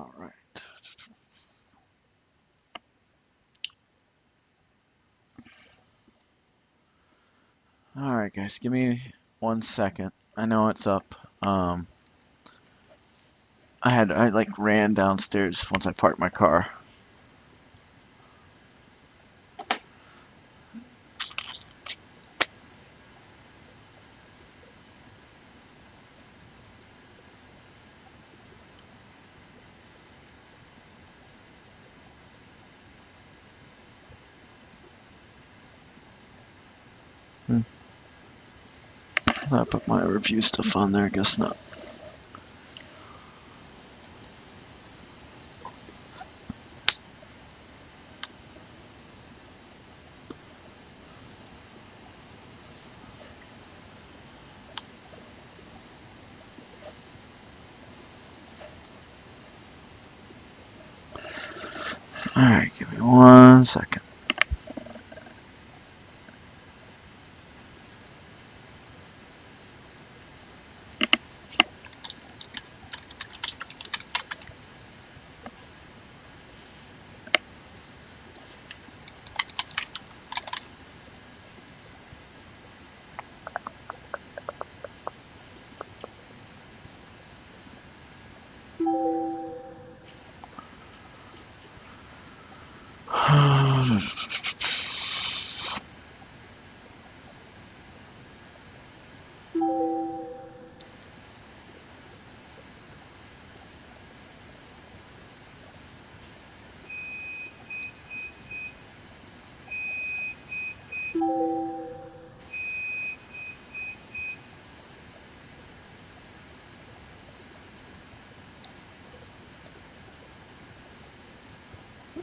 All right. All right, guys, give me 1 second. I know it's up. I like ran downstairs once I parked my car. I put my review stuff on there. I guess not. All right, give me 1 second.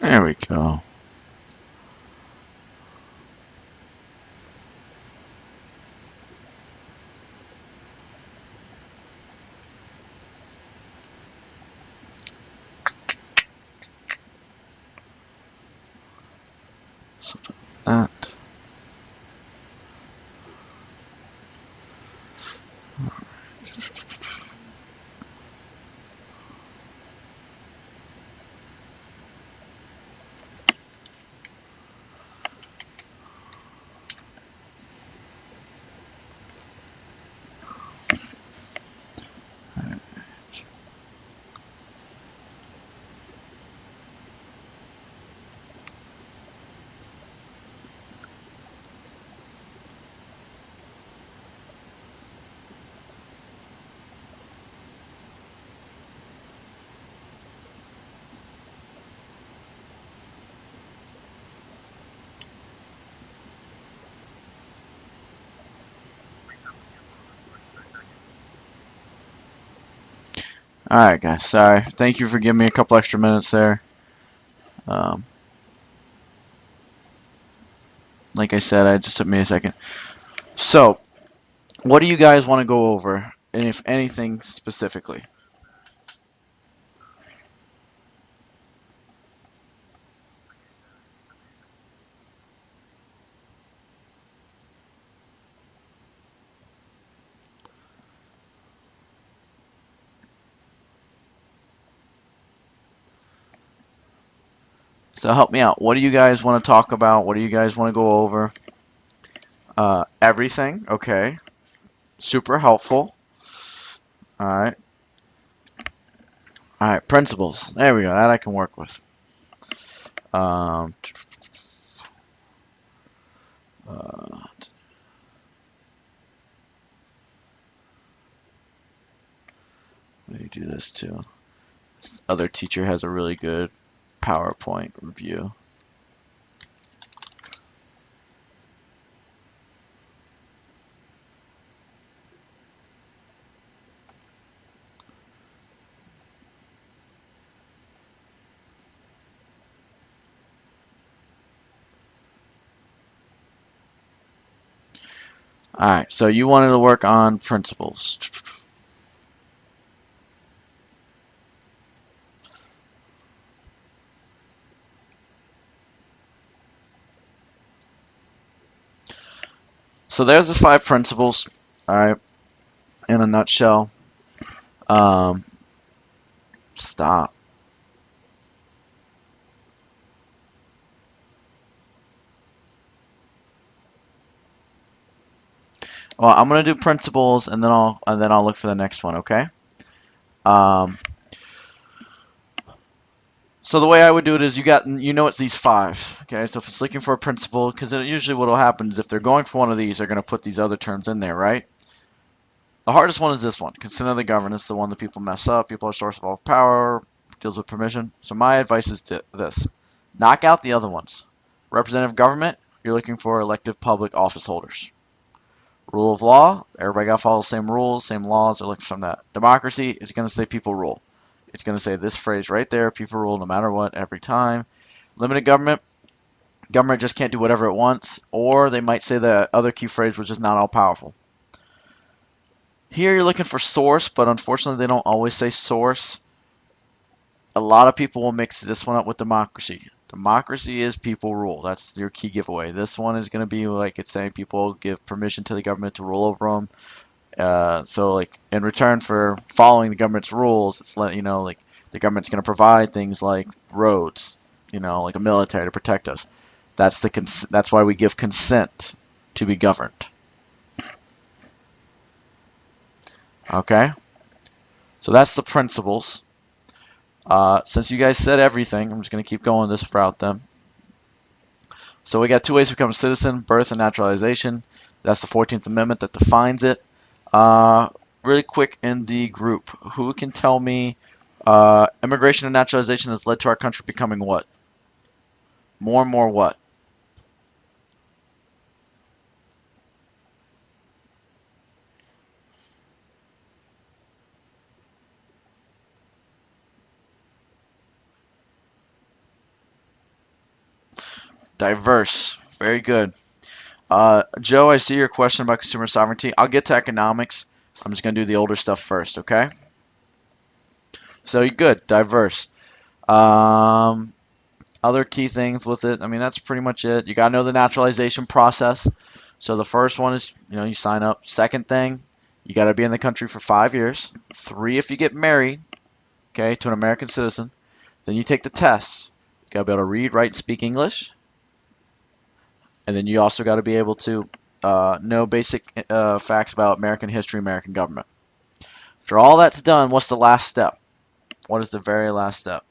There we go. So that. All right, guys. Sorry. Thank you for giving me a couple extra minutes there. Um, like I said, it just took me a second. So, what do you guys want to go over, and if anything specifically? So help me out. What do you guys want to talk about? What do you guys want to go over? Everything. Okay. Super helpful. All right. All right. Principles. There we go. That I can work with. Um, uh, let me do this too. This other teacher has a really good PowerPoint review. All right. So you wanted to work on principles. So there's the 5 principles. All right. In a nutshell. Um, stop. Well, I'm gonna do principles, and then I'll look for the next one. Okay. Um, so the way I would do it is it's these five. Okay. So if it's looking for a principle, because usually what will happen is if they're going for one of these, they're gonna put these other terms in there, right? The hardest one is this one. Consent of the governed. It's the one that people mess up. People are source of all power. Deals with permission. So my advice is this: knock out the other ones. Representative government. You're looking for elected public office holders. Rule of law, everybody got to follow the same rules, same laws. They're looking from that. Democracy is going to say people rule. It's going to say this phrase right there, people rule no matter what, every time. Limited government, government just can't do whatever it wants, or they might say the other key phrase, which is not all powerful. Here you're looking for source, but unfortunately they don't always say source. A lot of people will mix this one up with democracy. Democracy is people rule. That's your key giveaway. This one is going to be like it's saying people give permission to the government to rule over them. So like in return for following the government's rules, it's letting you know like the government's going to provide things like roads, like a military to protect us. That's why we give consent to be governed. Okay, so that's the principles. Since you guys said everything, I'm just going to keep going this route then. So we got two ways to become a citizen: birth and naturalization. That's the 14th Amendment that defines it. Uh, Really quick in the group, who can tell me immigration and naturalization has led to our country becoming what? More and more what? Diverse. Very good. Joe, I see your question about consumer sovereignty. I'll get to economics. I'm just going to do the older stuff first, okay? So you're good. Diverse. Um, Other key things with it, I mean, that's pretty much it. You got to know the naturalization process. So the first one is, you sign up. Second thing, you got to be in the country for 5 years. 3, if you get married, okay, to an American citizen. Then you take the tests. You got to be able to read, write, speak English. And then you also got to be able to know basic facts about American history, American government. After all that's done, what's the last step? What is the very last step?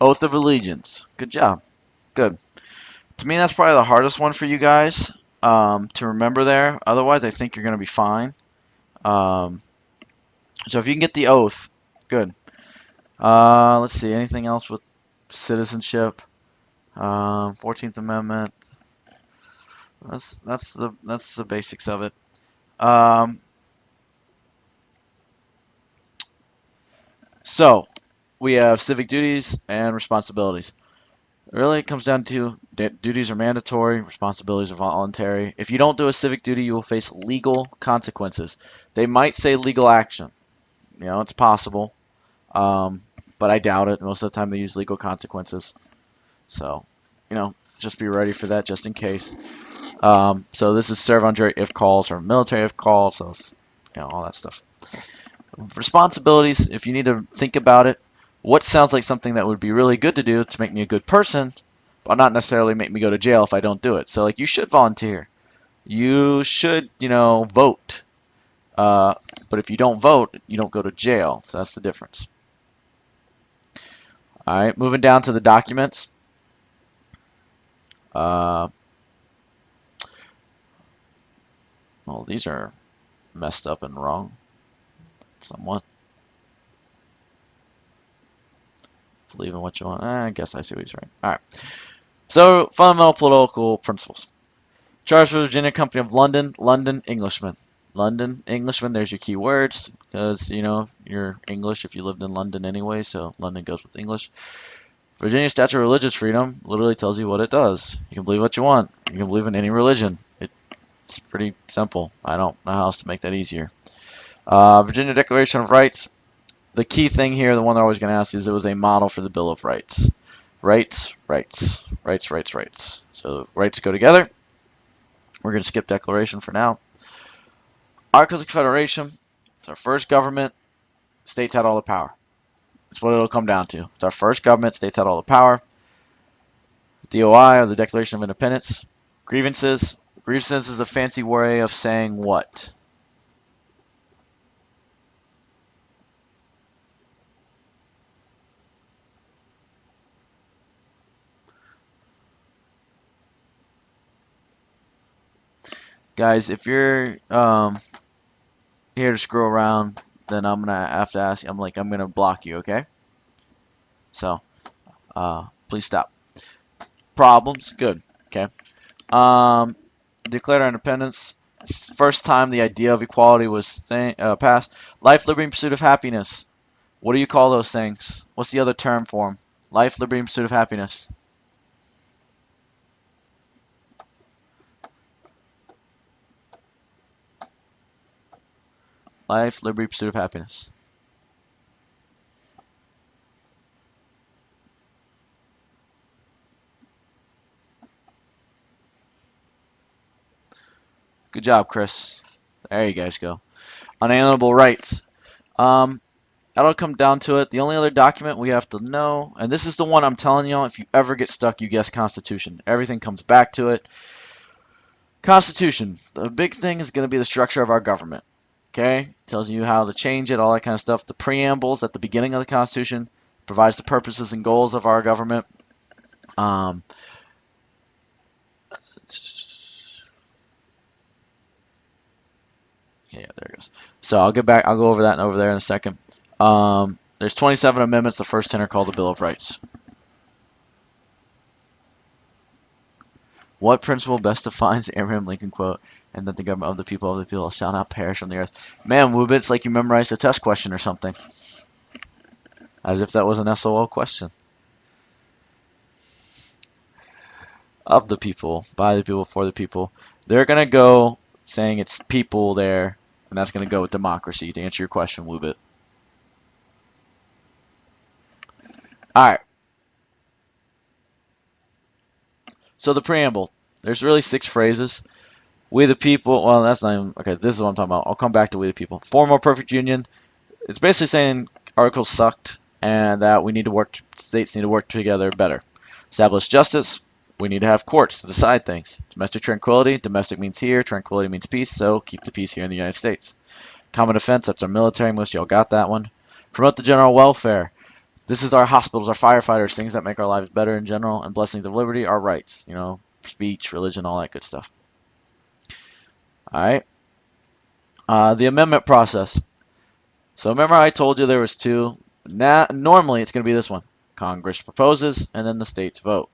Oath of allegiance. Good job. Good. To me, that's probably the hardest one for you guys to remember there. Otherwise, I think you're going to be fine. Um, so if you can get the oath, good. Let's see. Anything else with citizenship? 14th Amendment. That's the basics of it. Um, so we have civic duties and responsibilities. Really, it comes down to duties are mandatory, responsibilities are voluntary. If you don't do a civic duty, you will face legal consequences. They might say legal action. It's possible, um, but I doubt it. Most of the time, they use legal consequences. So, just be ready for that, just in case. So this is serve on jury if calls or military if calls. So, all that stuff. Responsibilities. If you need to think about it, what sounds like something that would be really good to do to make me a good person, but not necessarily make me go to jail if I don't do it. So, like, you should volunteer. You should, vote. But if you don't vote, you don't go to jail. So that's the difference. All right, moving down to the documents. Uh, well, these are messed up and wrong, somewhat. Believe in what you want. I guess I see what he's right. All right. So, fundamental political principles. Charles for Virginia Company of London, London Englishman. London Englishman, there's your key words, because, you're English if you lived in London anyway, so London goes with English. Virginia Statute of Religious Freedom literally tells you what it does. You can believe what you want. You can believe in any religion. It's pretty simple. I don't know how else to make that easier. Virginia Declaration of Rights. The key thing here, the one they're always going to ask, is it was a model for the Bill of Rights. Rights, rights, rights, rights, rights. So rights go together. We're going to skip declaration for now. Articles of Confederation. It's our first government. States had all the power. That's what it'll come down to. It's our first government. States had all the power. DOI, or the Declaration of Independence. Grievances. Grievances is a fancy way of saying what? Guys, if you're here to screw around, then I'm gonna have to ask. I'm gonna block you, okay? So, please stop. Problems, good, okay. Declared our independence. First time the idea of equality was passed. Life, liberty, and pursuit of happiness. What do you call those things? What's the other term for them? Life, liberty, and pursuit of happiness. Life, liberty, pursuit of happiness. Good job, Chris. There you guys go. Unalienable rights. That'll come down to it. The only other document we have to know, and this is the one I'm telling y'all, if you ever get stuck, you guess Constitution. Everything comes back to it. Constitution. The big thing is going to be the structure of our government. Okay? Tells you how to change it, all that kind of stuff. The preambles at the beginning of the Constitution provides the purposes and goals of our government. Yeah, there it goes. So I'll go over that and over there in a second. There's 27 amendments. The first 10 are called the Bill of Rights. What principle best defines the Abraham Lincoln quote, and that the government of the people shall not perish from the earth? Man, Wubit, it's like you memorized a test question or something. As if that was an SOL question. Of the people, by the people, for the people. They're going to go saying it's people there, and that's going to go with democracy to answer your question, Wubit. Alright. So the preamble. There's really 6 phrases. We the people, well, that's not even, okay, this is what I'm talking about. I'll come back to we the people. Form a perfect union. It's basically saying articles sucked and that we need to work, states need to work together better. Establish justice. We need to have courts to decide things. Domestic tranquility. Domestic means here. Tranquility means peace. So keep the peace here in the United States. Common defense. That's our military. Most of y'all got that one. Promote the general welfare. This is our hospitals, our firefighters, things that make our lives better in general. And blessings of liberty, our rights. You know, speech, religion, all that good stuff. All right. The amendment process. So remember I told you there was 2. Normally it's going to be this one. Congress proposes and then the states vote.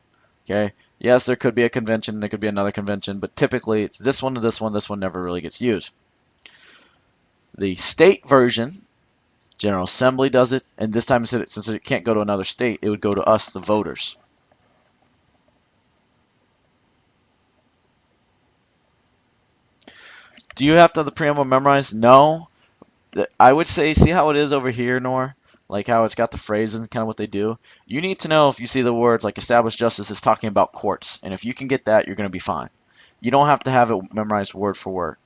Okay. Yes, there could be a convention, there could be another convention, but typically it's this one to this one. This one never really gets used. The state version, General Assembly does it, and this time since it can't go to another state, it would go to us, the voters. Do you have to have the preamble memorized? No. I would say, see how it is over here, Nor? Like how it's got the phrases and kind of what they do. You need to know if you see the words like establish justice is talking about courts. And if you can get that, you're going to be fine. You don't have to have it memorized word for word.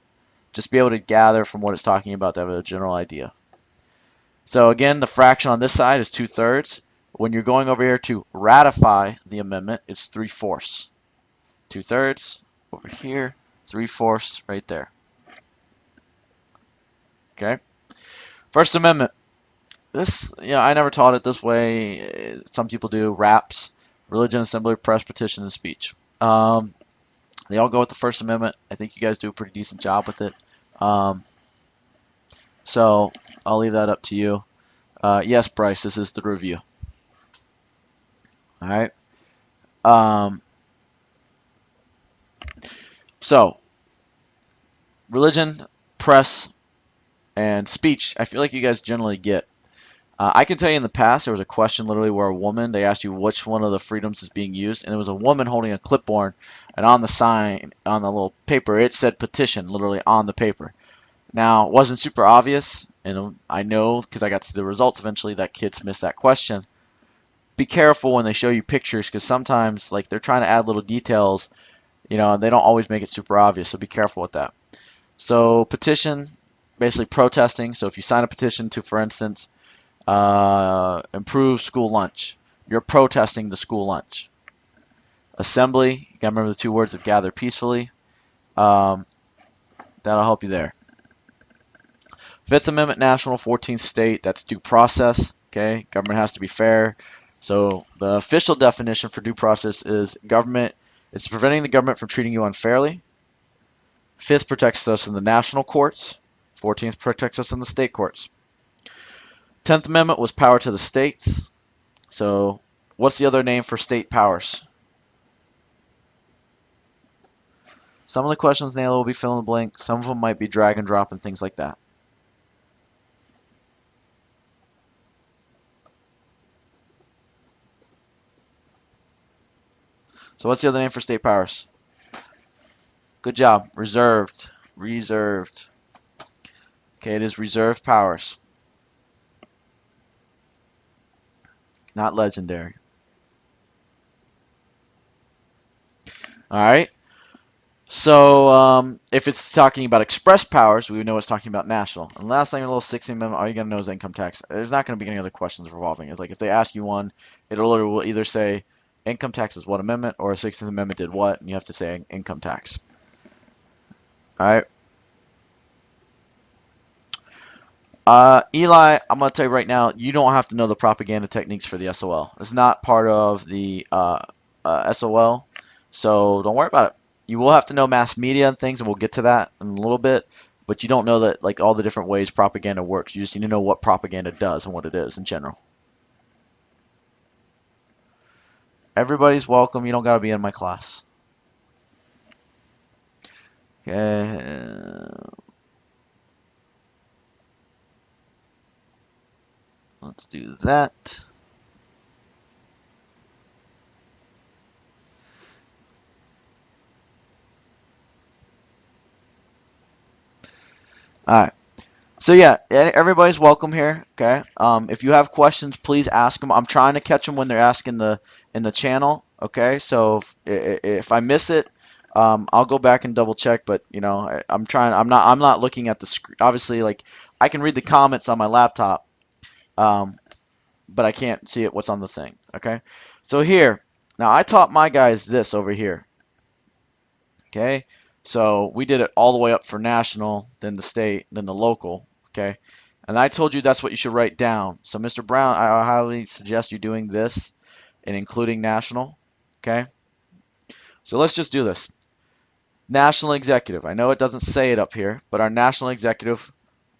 Just be able to gather from what it's talking about to have a general idea. So again, the fraction on this side is 2/3. When you're going over here to ratify the amendment, it's 3/4. 2/3 over here, 3/4 right there. Okay. First Amendment. This, I never taught it this way. Some people do. RAPS, religion, assembly, press, petition, and speech. They all go with the First Amendment. I think you guys do a pretty decent job with it. So I'll leave that up to you. Yes, Bryce, this is the review. All right. So religion, press, and speech, I feel like you guys generally get. I can tell you in the past there was a question literally where a woman, they asked you which one of the freedoms is being used, and it was a woman holding a clipboard, and on the sign, on the little paper, it said petition literally on the paper. Now, it wasn't super obvious, and I know because I got to see the results eventually that kids missed that question. be careful when they show you pictures because sometimes like they're trying to add little details, and they don't always make it super obvious. So be careful with that. So petition, basically protesting. So if you sign a petition to, for instance, improve school lunch, you're protesting the school lunch. Assembly, you gotta remember the two words of gather peacefully. Um, that'll help you there. Fifth Amendment national, 14th state, that's due process. Okay, government has to be fair. So the official definition for due process is government is preventing the government from treating you unfairly. Fifth protects us in the national courts. 14th protects us in the state courts. 10th Amendment was power to the states. So what's the other name for state powers? Some of the questions Naila will be fill in the blank. Some of them might be drag and drop and things like that. So what's the other name for state powers? Good job. Reserved. Reserved. Okay, it is reserved powers. Not legendary. Alright. So if it's talking about express powers, we would know it's talking about national. And last thing, a little 16th Amendment, all you gotta know is income tax. There's not gonna be any other questions revolving. It's like if they ask you one, will either say income tax is what amendment or 16th Amendment did what, and you have to say income tax. Alright. Eli, I'm going to tell you right now, you don't have to know the propaganda techniques for the SOL. It's not part of the SOL, so don't worry about it. You will have to know mass media and things, and we'll get to that in a little bit, but you don't know that like all the different ways propaganda works. You just need to know what propaganda does and what it is in general. Everybody's welcome. You don't got to be in my class. Okay. Let's do that. All right. So yeah, everybody's welcome here. Okay. If you have questions, please ask them. I'm trying to catch them when they're asking in the channel. Okay. So if I miss it, I'll go back and double check. But I'm trying. I'm not looking at the screen. Obviously, like I can read the comments on my laptop, but I can't see what's on the thing. Okay. So here, now I taught my guys this over here. Okay. So we did it all the way up for national, then the state, then the local. Okay. And I told you that's what you should write down. So Mr. Brown, I highly suggest you doing this and including national. Okay. So let's just do this. National executive. I know it doesn't say it up here, but our national executive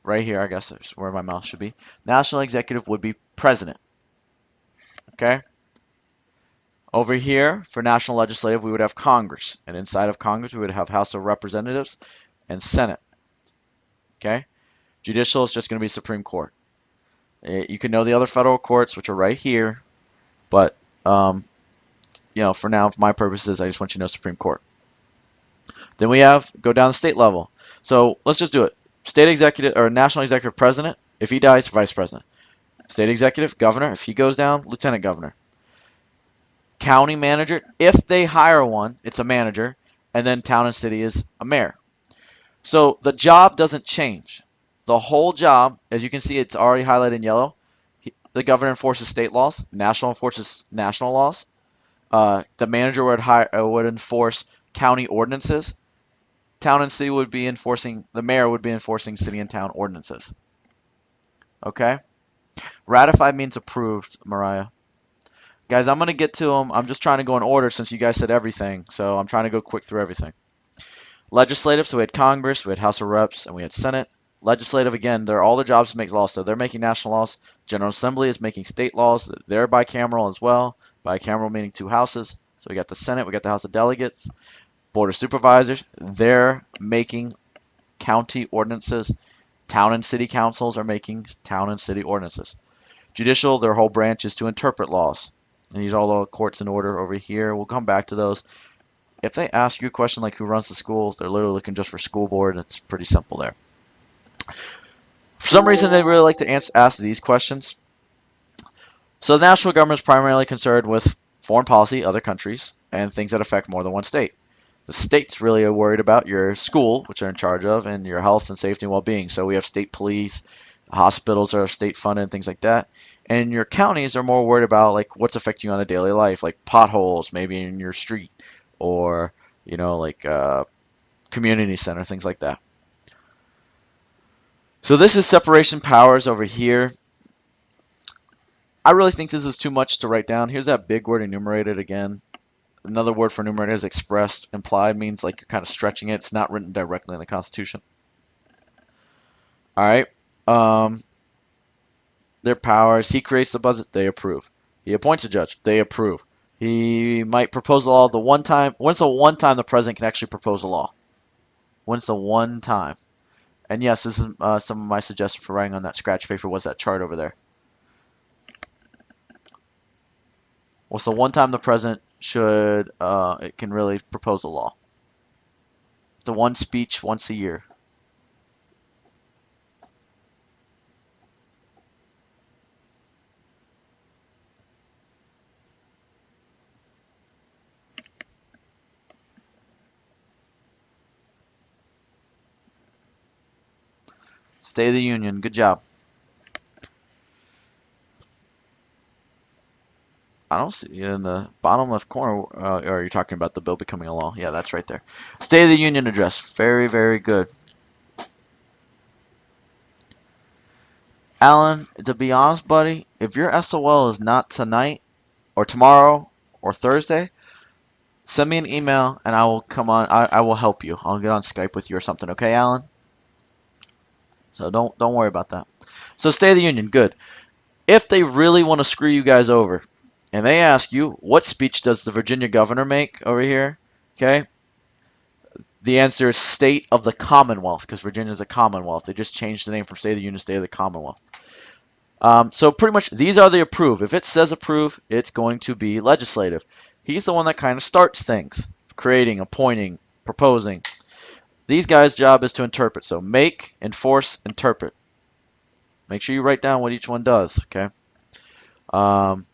right here, I guess is where my mouse should be. National executive would be president. Okay. Over here, for national legislative, we would have Congress. And inside of Congress, we would have House of Representatives and Senate. Okay? Judicial is just going to be Supreme Court. You can know the other federal courts, which are right here. But, for now, for my purposes, I just want you to know Supreme Court. Then we go down the state level. So let's just do it. State executive or national executive president. If he dies, vice president. State executive, governor. If he goes down, lieutenant governor. County manager, if they hire one, it's a manager, and then town and city is a mayor. So the job doesn't change. The whole job, as you can see, it's already highlighted in yellow. The governor enforces state laws, national enforces national laws. The manager would enforce county ordinances. Town and city would be enforcing, the mayor would be enforcing city and town ordinances. Okay? Ratified means approved, Mariah. Guys, I'm going to get to them. I'm just trying to go in order since you guys said everything. So I'm trying to go quick through everything. Legislative, so we had Congress, we had House of Reps, and we had Senate. Legislative, again, they're all their jobs to make laws. So they're making national laws. General Assembly is making state laws. They're bicameral as well. Bicameral meaning two houses. So we got the Senate, we got the House of Delegates. Board of Supervisors, they're making county ordinances. Town and city councils are making town and city ordinances. Judicial, their whole branch is to interpret laws. And these are all the courts in order over here. We'll come back to those. If they ask you a question like who runs the schools, they're literally looking just for school board. And it's pretty simple there. For some reason, they really like to ask these questions. So the national government is primarily concerned with foreign policy, other countries, and things that affect more than one state. The states really are worried about your school, which they're in charge of, and your health and safety and well-being. So we have state police, hospitals are state funded, and things like that. And your counties are more worried about like what's affecting you on a daily life, like potholes maybe in your street, or like community center, things like that. So this is separation powers over here. I really think this is too much to write down. Here's that big word enumerated again. Another word for enumerated is expressed. Implied means like you're kind of stretching it. It's not written directly in the Constitution. All right. Um, their powers. He creates the budget. They approve. He appoints a judge. They approve. He might propose a law the one time. When's the one time the president can actually propose a law? When's the one time? And yes, this is some of my suggestions for writing on that scratch paper. Was that chart over there? What's the one time the president should it can really propose a law? The one speech once a year. State of the Union. Good job. I don't see you in the bottom left corner. Are you talking about the bill becoming a law? Yeah, that's right there. State of the Union address. Very, very good. Alan, to be honest, buddy, if your SOL is not tonight or tomorrow or Thursday, send me an email and I will come on. I will help you. I'll get on Skype with you or something. Okay, Alan? So don't worry about that. So State of the Union, good. If they really want to screw you guys over, and they ask you, what speech does the Virginia governor make over here? Okay, the answer is State of the Commonwealth, because Virginia is a Commonwealth. They just changed the name from State of the Union to State of the Commonwealth. So pretty much these are the approve. If it says approve, it's going to be legislative. He's the one that kind of starts things, creating, appointing, proposing. These guys' job is to interpret. So make, enforce, interpret. Make sure you write down what each one does, okay? Um,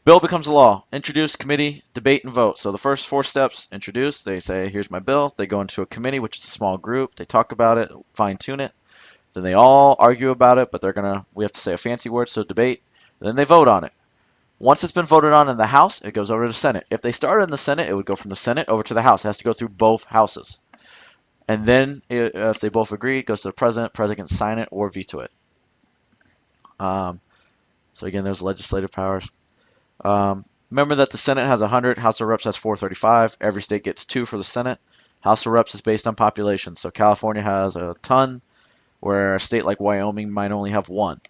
Bill becomes a law. Introduce, committee, debate, and vote. So the first 4 steps, introduce, they say, here's my bill. They go into a committee, which is a small group. They talk about it, fine-tune it. Then they all argue about it, but we have to say a fancy word, so debate. Then they vote on it. Once it's been voted on in the House, it goes over to the Senate. If they started in the Senate, it would go from the Senate over to the House. It has to go through both houses. And then if they both agree, it goes to the president. President can sign it or veto it. So again, there's legislative powers. Remember that the Senate has 100, House of Reps has 435. Every state gets 2 for the Senate. House of Reps is based on population. So California has a ton, where a state like Wyoming might only have 1.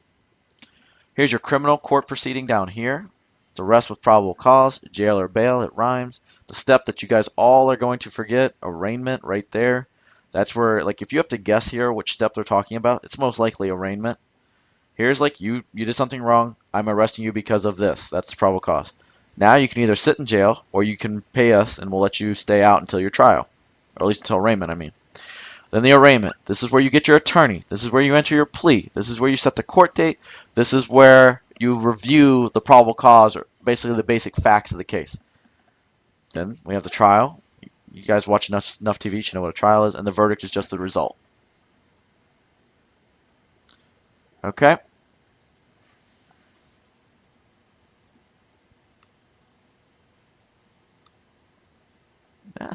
Here's your criminal court proceeding down here. It's arrest with probable cause, jail or bail, it rhymes. The step that you guys all are going to forget, arraignment, right there. That's where, like, if you have to guess here which step they're talking about, it's most likely arraignment. Here's like you did something wrong. I'm arresting you because of this. That's the probable cause. Now you can either sit in jail or you can pay us and we'll let you stay out until your trial. Or at least until arraignment, I mean. Then the arraignment. This is where you get your attorney. This is where you enter your plea. This is where you set the court date. This is where you review the probable cause or basically the basic facts of the case. Then we have the trial. You guys watch enough TV, you know what a trial is, and the verdict is just the result. Okay? Yeah.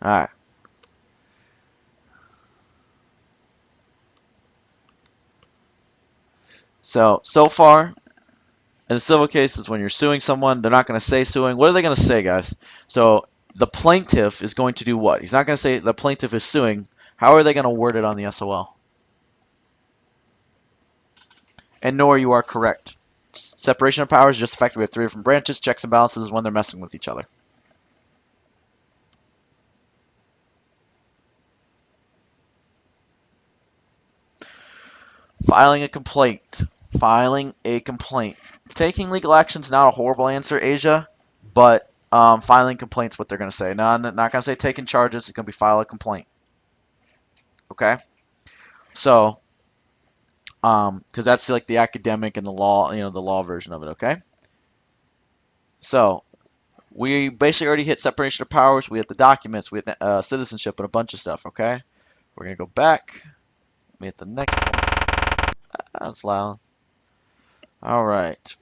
All right. So far, in the civil cases, when you're suing someone, they're not going to say suing. What are they going to say, guys? So the plaintiff is going to do what? He's not going to say the plaintiff is suing. How are they going to word it on the SOL? And nor you are correct. Separation of powers is just the fact that we have 3 different branches. Checks and balances is when they're messing with each other. Filing a complaint. Filing a complaint. Taking legal action is not a horrible answer, Asia, but filing complaints what they're going to say. No, I'm not going to say taking charges. It's going to be file a complaint. Okay? So because that's like the academic and the law, the law version of it. Okay, so we basically already hit separation of powers. We hit the documents. We hit citizenship and a bunch of stuff. Okay, we're gonna go back. We hit the next one. That's loud. All right.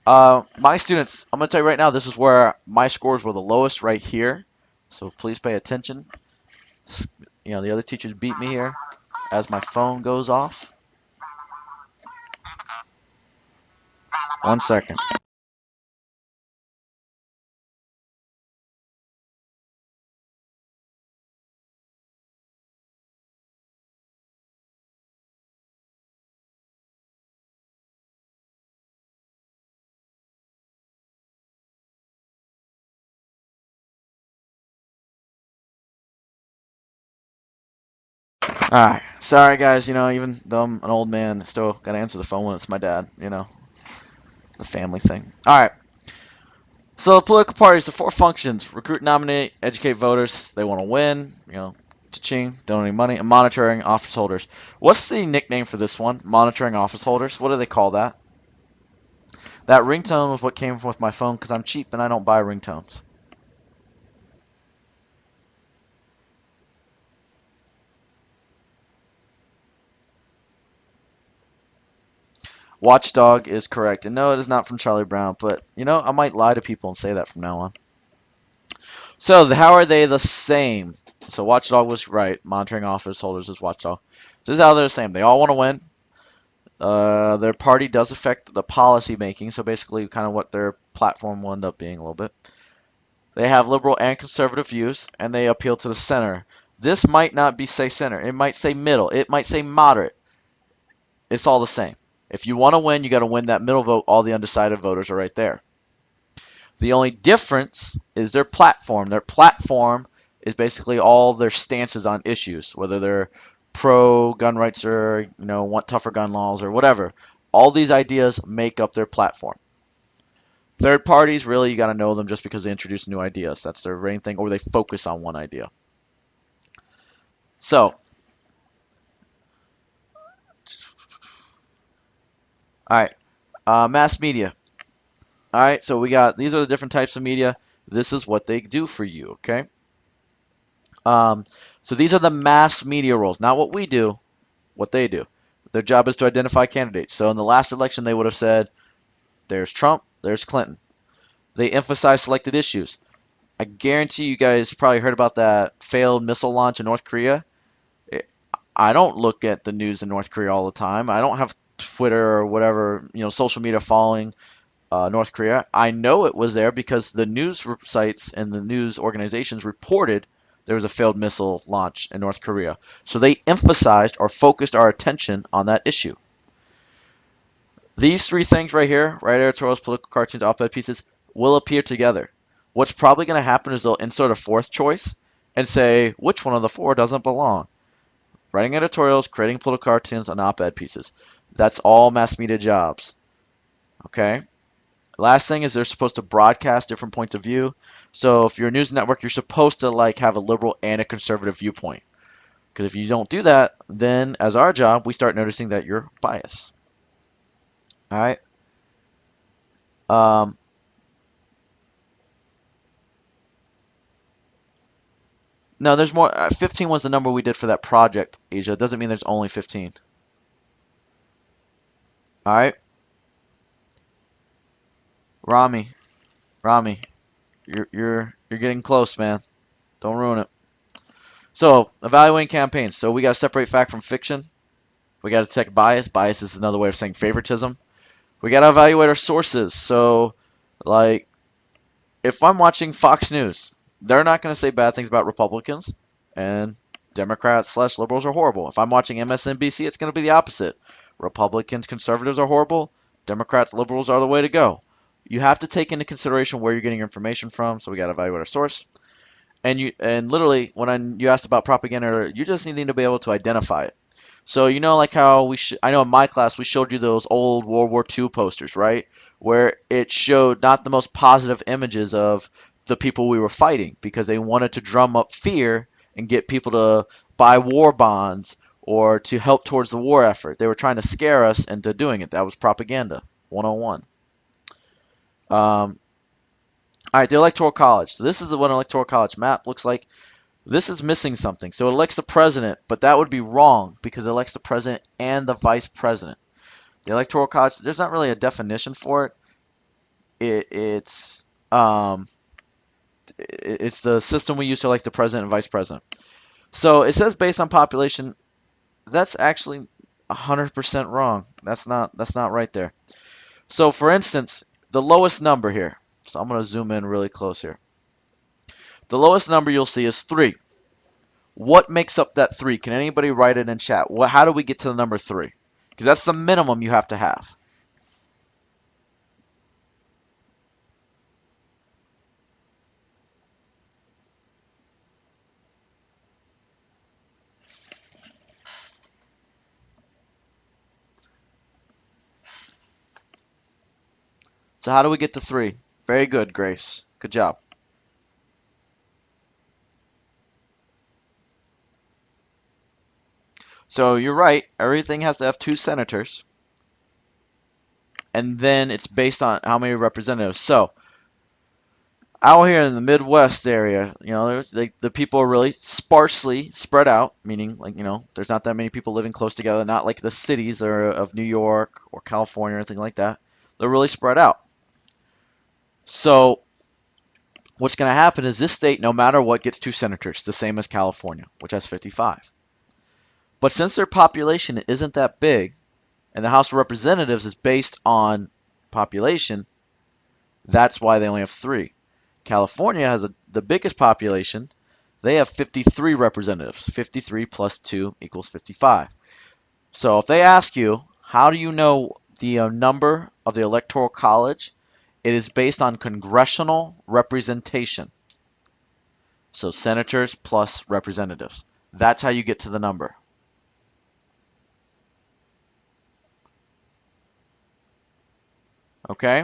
My students, I'm gonna tell you right now, this is where my scores were the lowest right here. So please pay attention. The other teachers beat me here as my phone goes off. 1 second. Alright. Sorry, guys. Even though I'm an old man, I still gotta answer the phone when it's my dad. The family thing. Alright. So, the political parties, the four functions: recruit, nominate, educate voters. They want to win. Cha-ching, donating money, and monitoring office holders. What's the nickname for this one? Monitoring office holders. What do they call that? That ringtone was what came with my phone because I'm cheap and I don't buy ringtones. Watchdog is correct. And no, it is not from Charlie Brown, but I might lie to people and say that from now on. So, how are they the same? So, Watchdog was right. Monitoring office holders is Watchdog. So, this is how they're the same. They all want to win. Their party does affect the policy making, so basically, kind of what their platform will end up being a little bit. They have liberal and conservative views, and they appeal to the center. This might not be say center. It might say middle. It might say moderate. It's all the same. If you want to win, you got to win that middle vote. All the undecided voters are right there. The only difference is their platform. Their platform is basically all their stances on issues, whether they're pro gun rights or want tougher gun laws or whatever. All these ideas make up their platform. Third parties, really, you got to know them just because they introduce new ideas. That's their main thing, or they focus on one idea. So, all right, mass media. All right, so we got these are the different types of media. This is what they do for you, okay? Um, so these are the mass media roles, not what we do, what they do. Their job is to identify candidates. So in the last election, they would have said, there's Trump, there's Clinton. They emphasize selected issues. I guarantee you guys probably heard about that failed missile launch in North Korea. I don't look at the news in North Korea all the time. I don't have Twitter or whatever, social media following North Korea. I know it was there because the news sites and the news organizations reported there was a failed missile launch in North Korea. So they emphasized or focused our attention on that issue. These three things right here, right editorials, political cartoons, op-ed pieces, will appear together. What's probably going to happen is they'll insert a fourth choice and say which one of the four doesn't belong. Writing editorials, creating political cartoons, and op-ed pieces. That's all mass media jobs. Okay? Last thing is they're supposed to broadcast different points of view. So if you're a news network, you're supposed to have a liberal and a conservative viewpoint. Because if you don't do that, then as our job, we start noticing that you're biased. All right. Um, no, there's more. 15 was the number we did for that project, Asia. It doesn't mean there's only 15. All right. Rami, Rami, you're getting close, man. Don't ruin it. So evaluating campaigns. So we got to separate fact from fiction. We got to detect bias. Bias is another way of saying favoritism. We got to evaluate our sources. So, like, if I'm watching Fox News, they're not going to say bad things about Republicans, and Democrats/liberals are horrible. If I'm watching MSNBC, it's going to be the opposite. Republicans, conservatives are horrible. Democrats, liberals are the way to go. You have to take into consideration where you're getting your information from, so we got to evaluate our source. And literally, when you asked about propaganda, you just need to be able to identify it. So like how I know in my class we showed you those old World War II posters, right? Where it showed not the most positive images of the people we were fighting because they wanted to drum up fear and get people to buy war bonds or to help towards the war effort. They were trying to scare us into doing it. That was propaganda 101. All right, the Electoral College. So this is what an Electoral College map looks like. This is missing something. So it elects the president, but that would be wrong because it elects the president and the vice president. The Electoral College, there's not really a definition for it. Um, it's the system we use to elect the president and vice president. So it says based on population. That's actually 100% wrong. That's not right there. So for instance, the lowest number here. So I'm going to zoom in really close here. The lowest number you'll see is 3. What makes up that 3? Can anybody write it in chat? How do we get to the number 3? Because that's the minimum you have to have. So how do we get to 3? Very good, Grace. Good job. So you're right. Everything has to have 2 senators. And then it's based on how many representatives. So out here in the Midwest area, the people are really sparsely spread out, meaning there's not that many people living close together, not like the cities of New York or California or anything like that. They're really spread out. So what's going to happen is this state, no matter what, gets 2 senators, the same as California, which has 55. But since their population isn't that big, and the House of Representatives is based on population, that's why they only have 3. California has the biggest population. They have 53 representatives. 53 plus 2 equals 55. So if they ask you, how do you know the number of the Electoral College? It is based on congressional representation. So senators plus representatives. That's how you get to the number. Okay?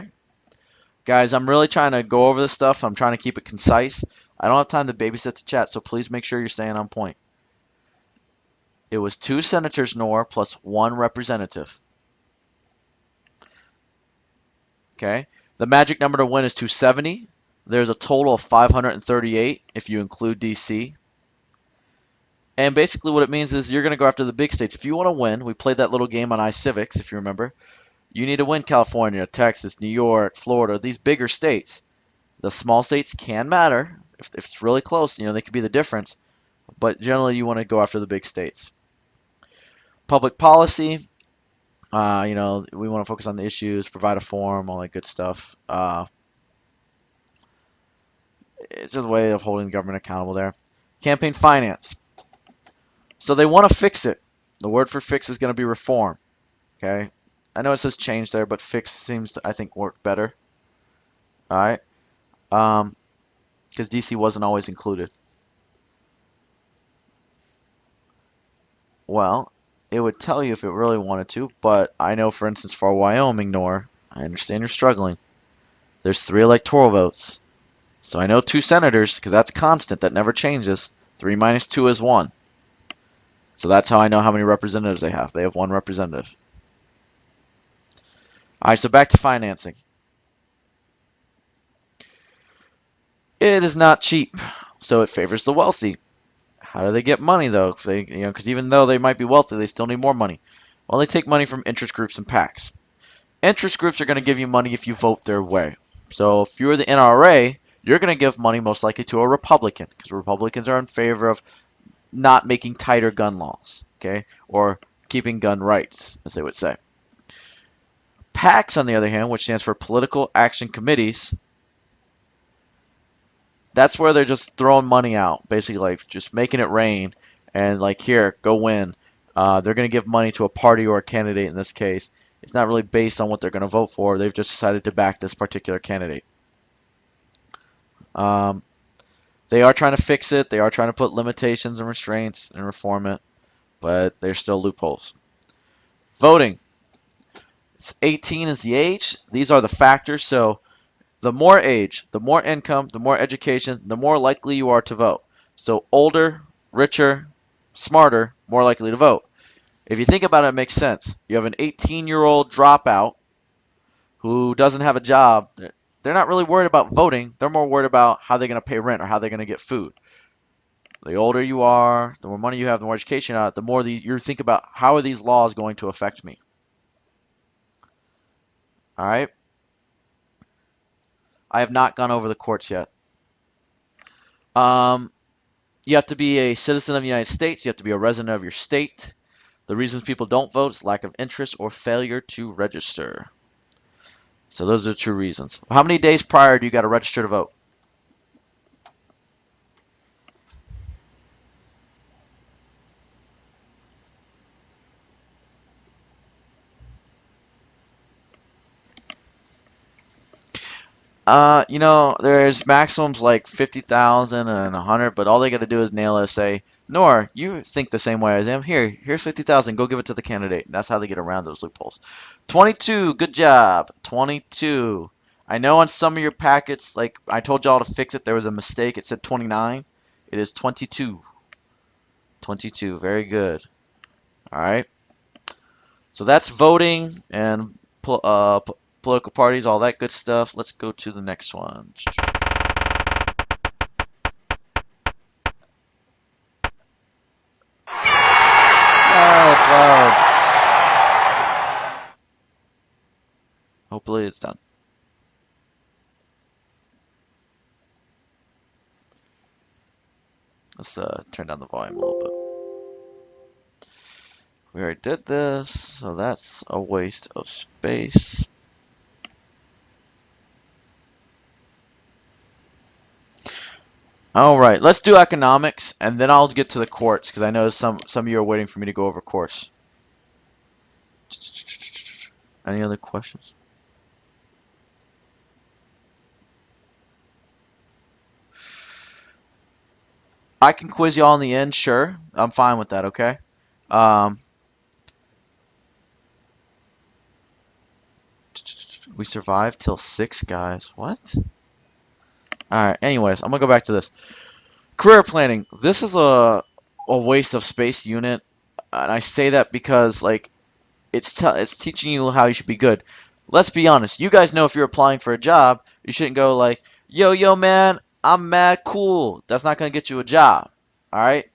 Guys, I'm really trying to go over this stuff. I'm trying to keep it concise. I don't have time to babysit the chat, so please make sure you're staying on point. It was 2 senators, Nor, plus 1 representative. Okay? The magic number to win is 270. There's a total of 538 if you include DC. And basically what it means is you're going to go after the big states. If you want to win, we played that little game on iCivics, if you remember. You need to win California, Texas, New York, Florida, these bigger states. The small states can matter. If it's really close, they could be the difference. But generally, you want to go after the big states. Public policy, we want to focus on the issues, provide a forum, all that good stuff. It's just a way of holding the government accountable there. Campaign finance. So they want to fix it. The word for fix is going to be reform. Okay? I know it says change there, but fix seems to, I think, work better. All right? Because DC wasn't always included. Well, it would tell you if it really wanted to, but I know, for instance, for Wyoming, Nor, I understand you're struggling. There's 3 electoral votes. So I know 2 senators, because that's constant, that never changes. 3 minus 2 is 1. So that's how I know how many representatives they have. They have 1 representative. All right, so back to financing. It is not cheap, so it favors the wealthy. How do they get money, though? Because even though they might be wealthy, they still need more money. Well, they take money from interest groups and PACs. Interest groups are going to give you money if you vote their way. So if you're the NRA, you're going to give money most likely to a Republican, because Republicans are in favor of not making tighter gun laws, okay, or keeping gun rights, as they would say. PACs, on the other hand, which stands for Political Action Committees, that's where they're just throwing money out, basically like just making it rain, and like, here, go win. They're going to give money to a party or a candidate in this case. It's not really based on what they're going to vote for. They've just decided to back this particular candidate. They are trying to fix it. They are trying to put limitations and restraints and reform it, but there's still loopholes. Voting. 18 is the age. These are the factors. So the more age, the more income, the more education, the more likely you are to vote. So older, richer, smarter, more likely to vote. If you think about it, it makes sense. You have an 18-year-old dropout who doesn't have a job. They're not really worried about voting. They're more worried about how they're going to pay rent or how they're going to get food. The older you are, the more money you have, the more education you have, the more you think about how are these laws going to affect me. All right? I have not gone over the courts yet. You have to be a citizen of the United States. You have to be a resident of your state. The reasons people don't vote is lack of interest or failure to register. So those are the two reasons. How many days prior do you got to register to vote? There's maximums like 50,000 and 100, but all they got to do is nail it. Say, Nor, you think the same way as I am. Here's 50,000. Go give it to the candidate. That's how they get around those loopholes. 22. Good job. 22. I know on some of your packets, like I told y'all to fix it, there was a mistake. It said 29. It is 22. 22. Very good. All right. So that's voting and political parties, all that good stuff. Let's go to the next one. Oh, it's loud. Hopefully it's done. Let's turn down the volume a little bit. We already did this, so that's a waste of space. All right, let's do economics, and then I'll get to the courts, because I know some of you are waiting for me to go over courts. Any other questions? I can quiz you all in the end, sure. I'm fine with that, okay? We survived till 6, guys. What? Alright, anyways, I'm gonna go back to this. Career planning. This is a waste of space unit, and I say that because like it's teaching you how you should be good. Let's be honest. You guys know if you're applying for a job, you shouldn't go like, yo man, I'm mad cool. That's not gonna get you a job. All right.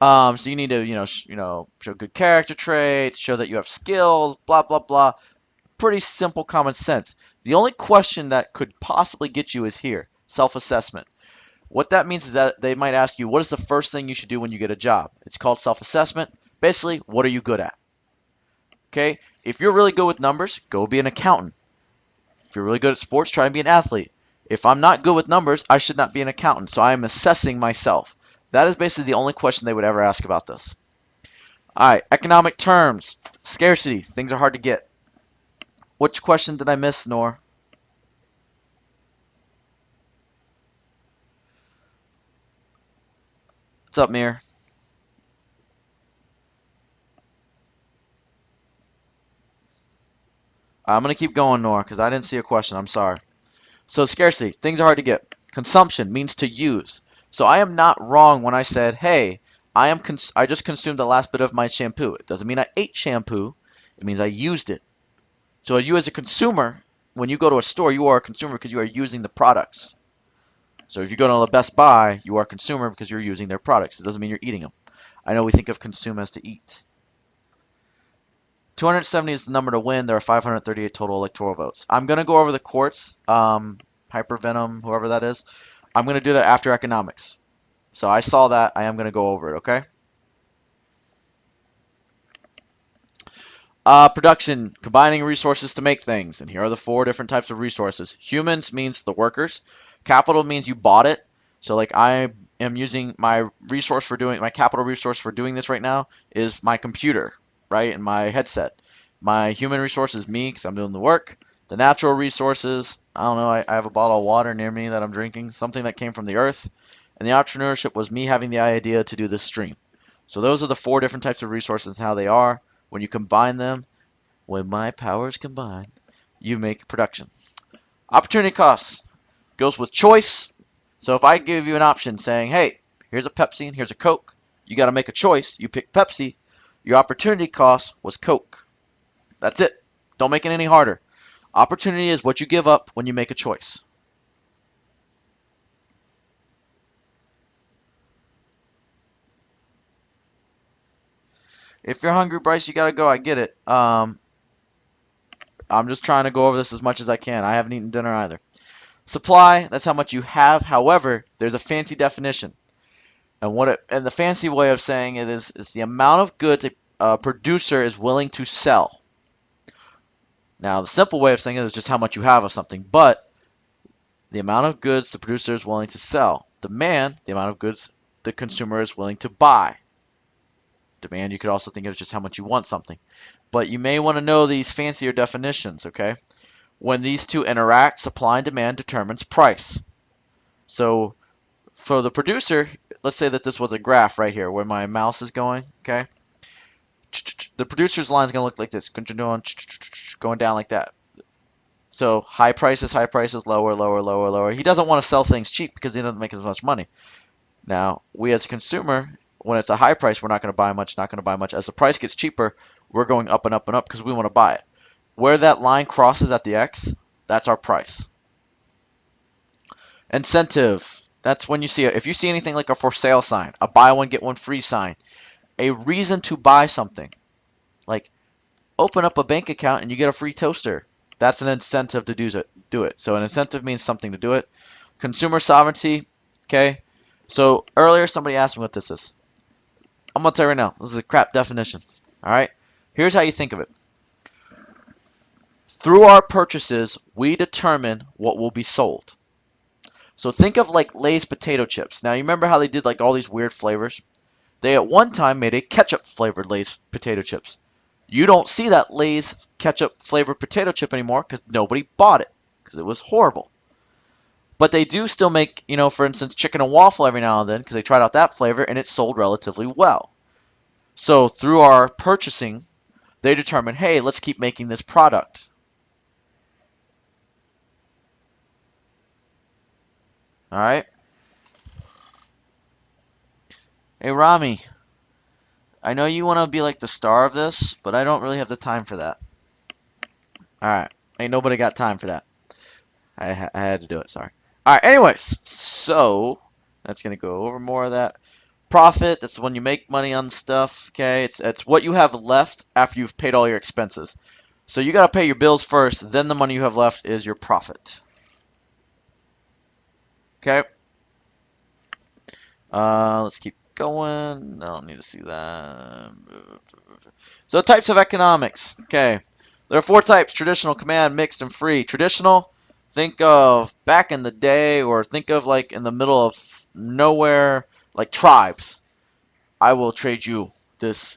So you need to show good character traits, show that you have skills, blah blah blah. Pretty simple common sense. The only question that could possibly get you is here, self-assessment. What that means is that they might ask you, what is the first thing you should do when you get a job? It's called self-assessment. Basically, what are you good at? Okay? If you're really good with numbers, go be an accountant. If you're really good at sports, try and be an athlete. If I'm not good with numbers, I should not be an accountant. So I am assessing myself. That is basically the only question they would ever ask about this. All right, economic terms. Scarcity. Things are hard to get. Which question did I miss, Nor? What's up, Mir? I'm going to keep going, Nor, because I didn't see a question. I'm sorry. So scarcity. Things are hard to get. Consumption means to use. So I am not wrong when I said, hey, I just consumed the last bit of my shampoo. It doesn't mean I ate shampoo. It means I used it. So you as a consumer, when you go to a store, you are a consumer because you are using the products. So if you go to the Best Buy, you are a consumer because you're using their products. It doesn't mean you're eating them. I know we think of consume as to eat. 270 is the number to win. There are 538 total electoral votes. I'm going to go over the courts, Hypervenom, whoever that is. I'm going to do that after economics. So I saw that. I am going to go over it, okay? Production, combining resources to make things. And here are the 4 different types of resources. Humans means the workers. Capital means you bought it. So like I am using my capital resource for doing this right now is my computer, right? And my headset. My human resource is me because I'm doing the work. The natural resources, I don't know, I have a bottle of water near me that I'm drinking, something that came from the earth. And the entrepreneurship was me having the idea to do this stream. So those are the 4 different types of resources and how they are. When you combine them, when my powers combine, you make production. Opportunity costs goes with choice. So if I give you an option saying, hey, here's a Pepsi and here's a Coke, you got to make a choice. You pick Pepsi. Your opportunity cost was Coke. That's it. Don't make it any harder. Opportunity is what you give up when you make a choice. If you're hungry, Bryce, you gotta go. I get it. I'm just trying to go over this as much as I can. I haven't eaten dinner either. Supply, that's how much you have. However, there's a fancy definition. And the fancy way of saying it is the amount of goods a producer is willing to sell. Now, the simple way of saying it is just how much you have of something, but the amount of goods the producer is willing to sell. Demand, the amount of goods the consumer is willing to buy. Demand, you could also think of just how much you want something. But you may want to know these fancier definitions, okay? When these two interact, supply and demand determines price. So for the producer, let's say that this was a graph right here where my mouse is going, okay? The producer's line is going to look like this, going down like that. So high prices, lower, lower, lower, lower. He doesn't want to sell things cheap because he doesn't make as much money. Now, we as a consumer, when it's a high price, we're not going to buy much, not going to buy much. As the price gets cheaper, we're going up and up and up because we want to buy it. Where that line crosses at the X, that's our price. Incentive. That's when you see it. If you see anything like a for sale sign, a buy one, get one free sign, a reason to buy something, like open up a bank account and you get a free toaster. That's an incentive to do it. So an incentive means something to do it. Consumer sovereignty, okay? So earlier somebody asked me what this is. I'm going to tell you right now, this is a crap definition, all right? Here's how you think of it. Through our purchases, we determine what will be sold. So think of like Lay's potato chips. Now, you remember how they did like all these weird flavors? They at one time made a ketchup flavored Lay's potato chips. You don't see that Lay's ketchup flavored potato chip anymore because nobody bought it because it was horrible. But they do still make, for instance, chicken and waffle every now and then because they tried out that flavor and it sold relatively well. So through our purchasing, they determine, hey, let's keep making this product. All right. Hey, Rami, I know you want to be like the star of this, but I don't really have the time for that. All right. Ain't nobody got time for that. I had to do it, sorry. All right, anyways, so that's going to go over more of that. Profit, that's when you make money on stuff, okay? It's what you have left after you've paid all your expenses. So you got to pay your bills first, then the money you have left is your profit. Okay? Let's keep going. I don't need to see that. So types of economics. Okay. There are 4 types: traditional, command, mixed, and free. Traditional, think of back in the day, or think of like in the middle of nowhere, like tribes. I will trade you this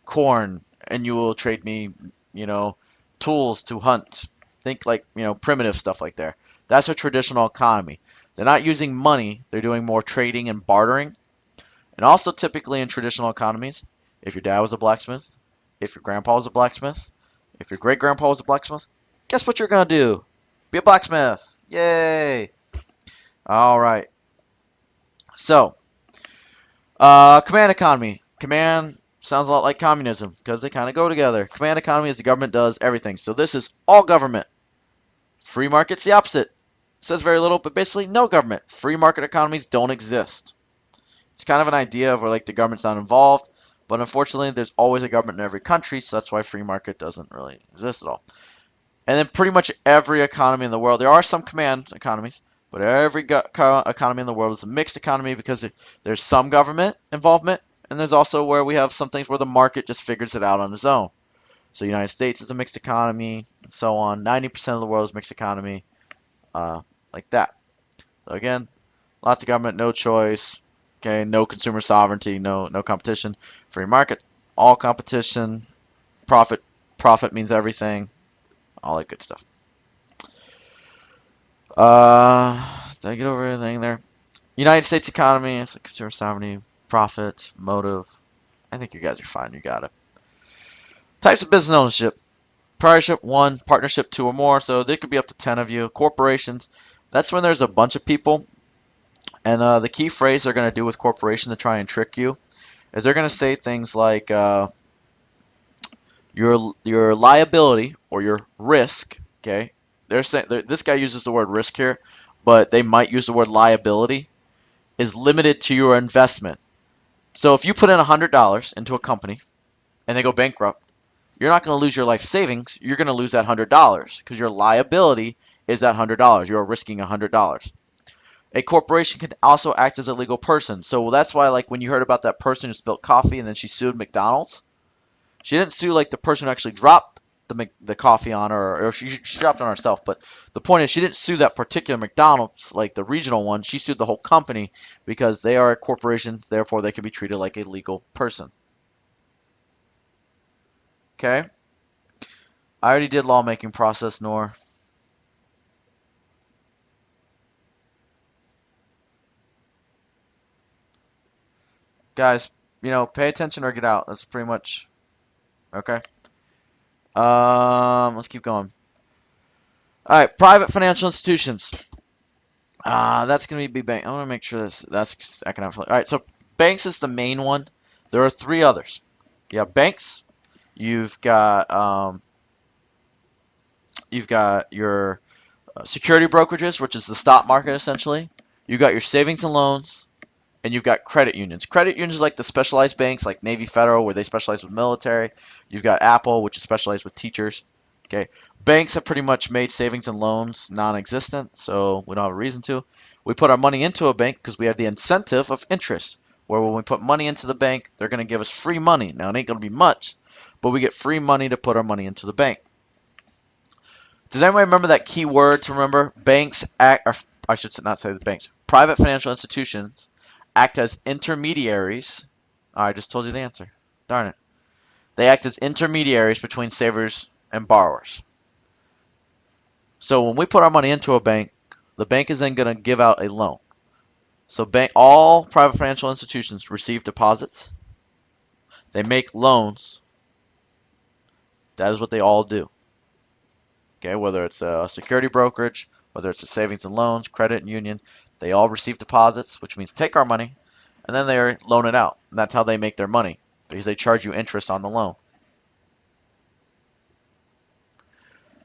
corn, and you will trade me, tools to hunt. Think like, primitive stuff like there. That's a traditional economy. They're not using money. They're doing more trading and bartering. And also typically in traditional economies, if your dad was a blacksmith, if your grandpa was a blacksmith, if your great-grandpa was a blacksmith, guess what you're going to do? Be a blacksmith. Yay! All right. So, command economy. Command sounds a lot like communism because they kind of go together. Command economy is the government does everything. So this is all government. Free market's the opposite. It says very little, but basically no government. Free market economies don't exist. It's kind of an idea of where like the government's not involved, but unfortunately there's always a government in every country, so that's why free market doesn't really exist at all. And then pretty much every economy in the world, there are some command economies, but every economy in the world is a mixed economy because there's some government involvement, and there's also where we have some things where the market just figures it out on its own. So the United States is a mixed economy, and so on. 90% of the world is mixed economy, like that. So again, lots of government, no choice. Okay, no consumer sovereignty, no competition. Free market, all competition. Profit means everything. All that good stuff. Did I get over anything there? United States economy, it's like consumer sovereignty, profit, motive. I think you guys are fine. You got it. Types of business ownership. Proprietorship, 1. Partnership, 2 or more. So there could be up to 10 of you. Corporations, that's when there's a bunch of people. And the key phrase they're going to do with corporation to try and trick you is they're going to say things like, Your liability or your risk, okay? They're saying this guy uses the word risk here, but they might use the word liability, is limited to your investment. So if you put in $100 into a company and they go bankrupt, you're not going to lose your life savings. You're going to lose that $100 because your liability is that $100. You're risking $100. A corporation can also act as a legal person. So that's why, like, when you heard about that person who spilled coffee and then she sued McDonald's, she didn't sue like the person who actually dropped the coffee on her, or she dropped it on herself. But the point is, she didn't sue that particular McDonald's, like the regional one. She sued the whole company because they are a corporation, therefore they can be treated like a legal person. Okay? I already did lawmaking process, Nor. Guys, pay attention or get out. That's pretty much okay. Let's keep going. All right, private financial institutions. That's gonna be bank. I want to make sure that's economic. All right, so banks is the main one. There are three others. You have banks. You've got your security brokerages, which is the stock market essentially. You got your savings and loans, and you've got credit unions. Credit unions are like the specialized banks, like Navy Federal, where they specialize with military. You've got Apple, which is specialized with teachers. Okay, banks have pretty much made savings and loans non-existent, so we don't have a reason to. We put our money into a bank because we have the incentive of interest, where when we put money into the bank, they're going to give us free money. Now, it ain't going to be much, but we get free money to put our money into the bank. Does anybody remember that key word to remember? Banks act, or I should not say the banks. Private financial institutions act as intermediaries. Oh, I just told you the answer. Darn it. They act as intermediaries between savers and borrowers. So when we put our money into a bank, the bank is then going to give out a loan. So all private financial institutions receive deposits. They make loans. That is what they all do. Okay, whether it's a security brokerage, whether it's a savings and loans, credit union, they all receive deposits, which means take our money, and then they loan it out. And that's how they make their money, because they charge you interest on the loan.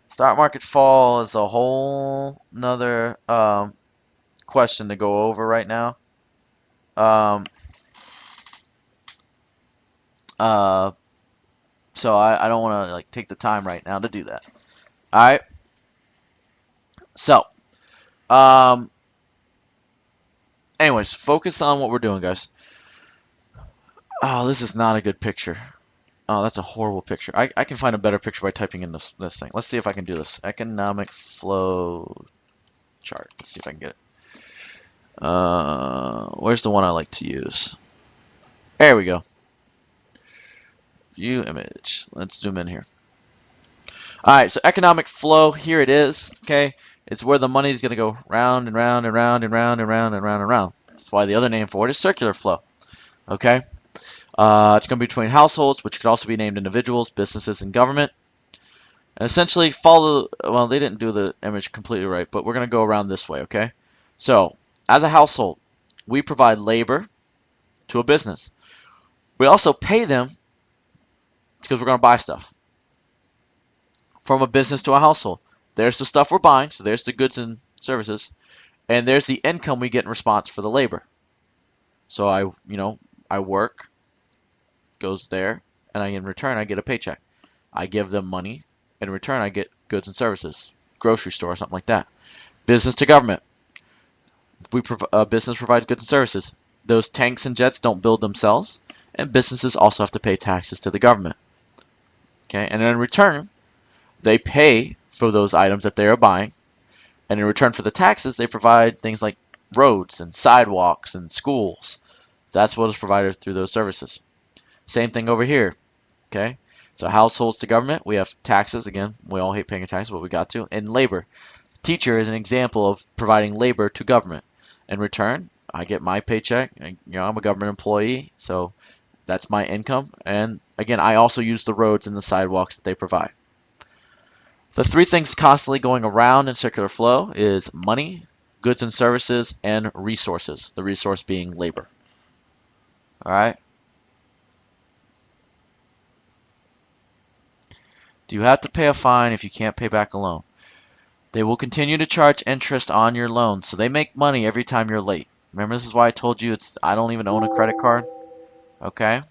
Stock market fall is a whole nother question to go over right now. Um, uh, so I don't want to like take the time right now to do that. All right. So, um, anyways, focus on what we're doing, guys. Oh, this is not a good picture. Oh, that's a horrible picture. I can find a better picture by typing in this thing. Let's see if I can do this. Economic flow chart. Let's see if I can get it. Where's the one I like to use? There we go. View image. Let's zoom in here. All right, so economic flow, here it is. Okay, it's where the money is going to go round and round and round and round and round and round and round. That's why the other name for it is circular flow. Okay, it's going to be between households, which could also be named individuals, businesses, and government. And essentially follow, well, they didn't do the image completely right, but we're going to go around this way, okay? So, as a household, we provide labor to a business. We also pay them because we're going to buy stuff from a business to a household. There's the stuff we're buying, so there's the goods and services, and there's the income we get in response for the labor. So I work, goes there, and in return I get a paycheck. I give them money, in return I get goods and services, grocery store or something like that. Business to government. Business provides goods and services. Those tanks and jets don't build themselves, and businesses also have to pay taxes to the government. Okay, and in return, they pay for those items that they are buying, and in return for the taxes, they provide things like roads and sidewalks and schools. That's what is provided through those services. Same thing over here. Okay, so households to government, we have taxes. Again, we all hate paying taxes, but we got to. And labor. Teacher is an example of providing labor to government. In return, I get my paycheck. I'm a government employee, so that's my income. And again, I also use the roads and the sidewalks that they provide. The three things constantly going around in circular flow is money, goods and services, and resources. The resource being labor. All right. Do you have to pay a fine if you can't pay back a loan? They will continue to charge interest on your loan, so they make money every time you're late. Remember, this is why I told you I don't even own a credit card. Okay?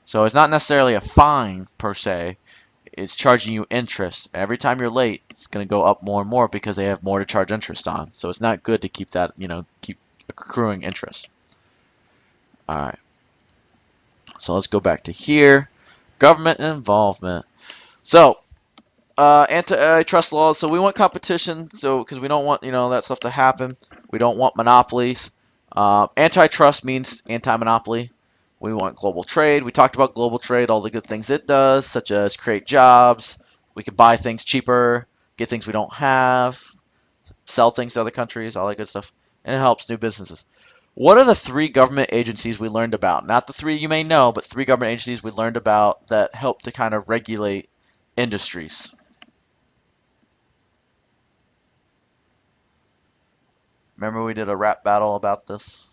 So it's not necessarily a fine per se. It's charging you interest. Every time you're late, it's going to go up more and more because they have more to charge interest on. So it's not good to keep that, keep accruing interest. All right. So let's go back to here. Government involvement. So, antitrust laws. So we want competition. So because we don't want that stuff to happen. We don't want monopolies. Antitrust means anti-monopoly. We want global trade. We talked about global trade, all the good things it does, such as create jobs. We could buy things cheaper, get things we don't have, sell things to other countries, all that good stuff. And it helps new businesses. What are the 3 government agencies we learned about? Not the 3 you may know, but 3 government agencies we learned about that help to kind of regulate industries. Remember we did a rap battle about this?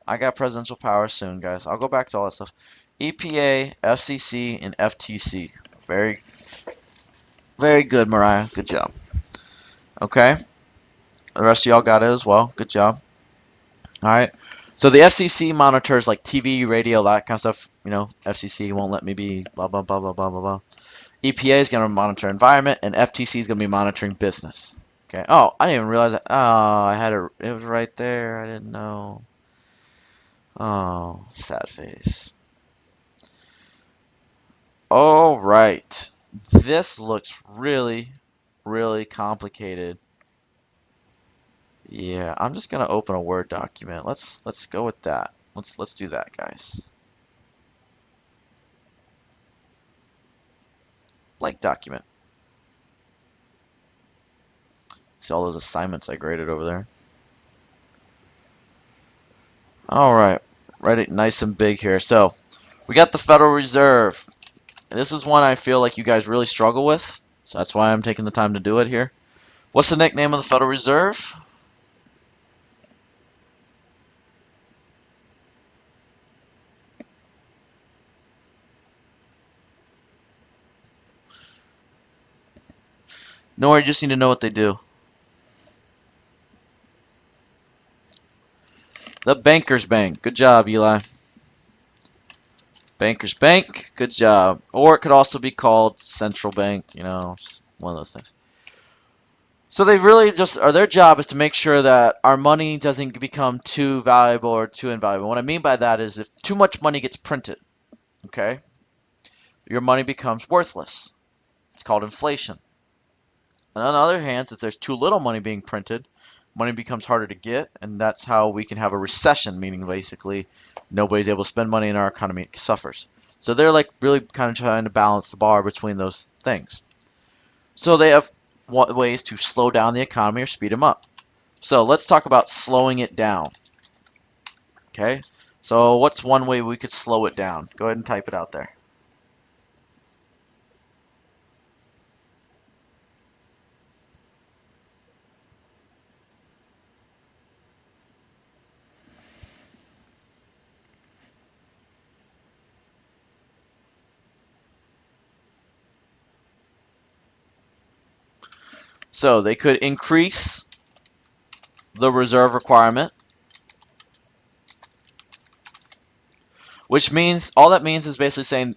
I got presidential power soon, guys. I'll go back to all that stuff. EPA, FCC, and FTC. Very, very good, Mariah. Good job. Okay. The rest of y'all got it as well. Good job. All right. So the FCC monitors like TV, radio, that kind of stuff. FCC won't let me be blah, blah, blah, blah, blah, blah, blah. EPA is going to monitor environment, and FTC is going to be monitoring business. Okay. Oh, I didn't even realize that. Oh, I had it. It was right there. I didn't know. Oh, sad face. All right. This looks really, really complicated. Yeah, I'm just gonna open a Word document. Let's go with that. Let's do that, guys. Blank document. See all those assignments I graded over there. All right, write it nice and big here. So we got the Federal Reserve. This is one I feel like you guys really struggle with, so that's why I'm taking the time to do it here. What's the nickname of the Federal Reserve? No, you just need to know what they do. The Bankers Bank. Good job, Eli. Bankers Bank. Good job. Or it could also be called Central Bank, one of those things. So they really just their job is to make sure that our money doesn't become too valuable or too invaluable. What I mean by that is if too much money gets printed, okay, your money becomes worthless. It's called inflation. And on the other hand, if there's too little money being printed, money becomes harder to get, and that's how we can have a recession, meaning basically nobody's able to spend money and our economy suffers. So they're like really kind of trying to balance the bar between those things. So they have ways to slow down the economy or speed them up. So let's talk about slowing it down. Okay, so what's one way we could slow it down? Go ahead and type it out there. So they could increase the reserve requirement, which means all that means is basically saying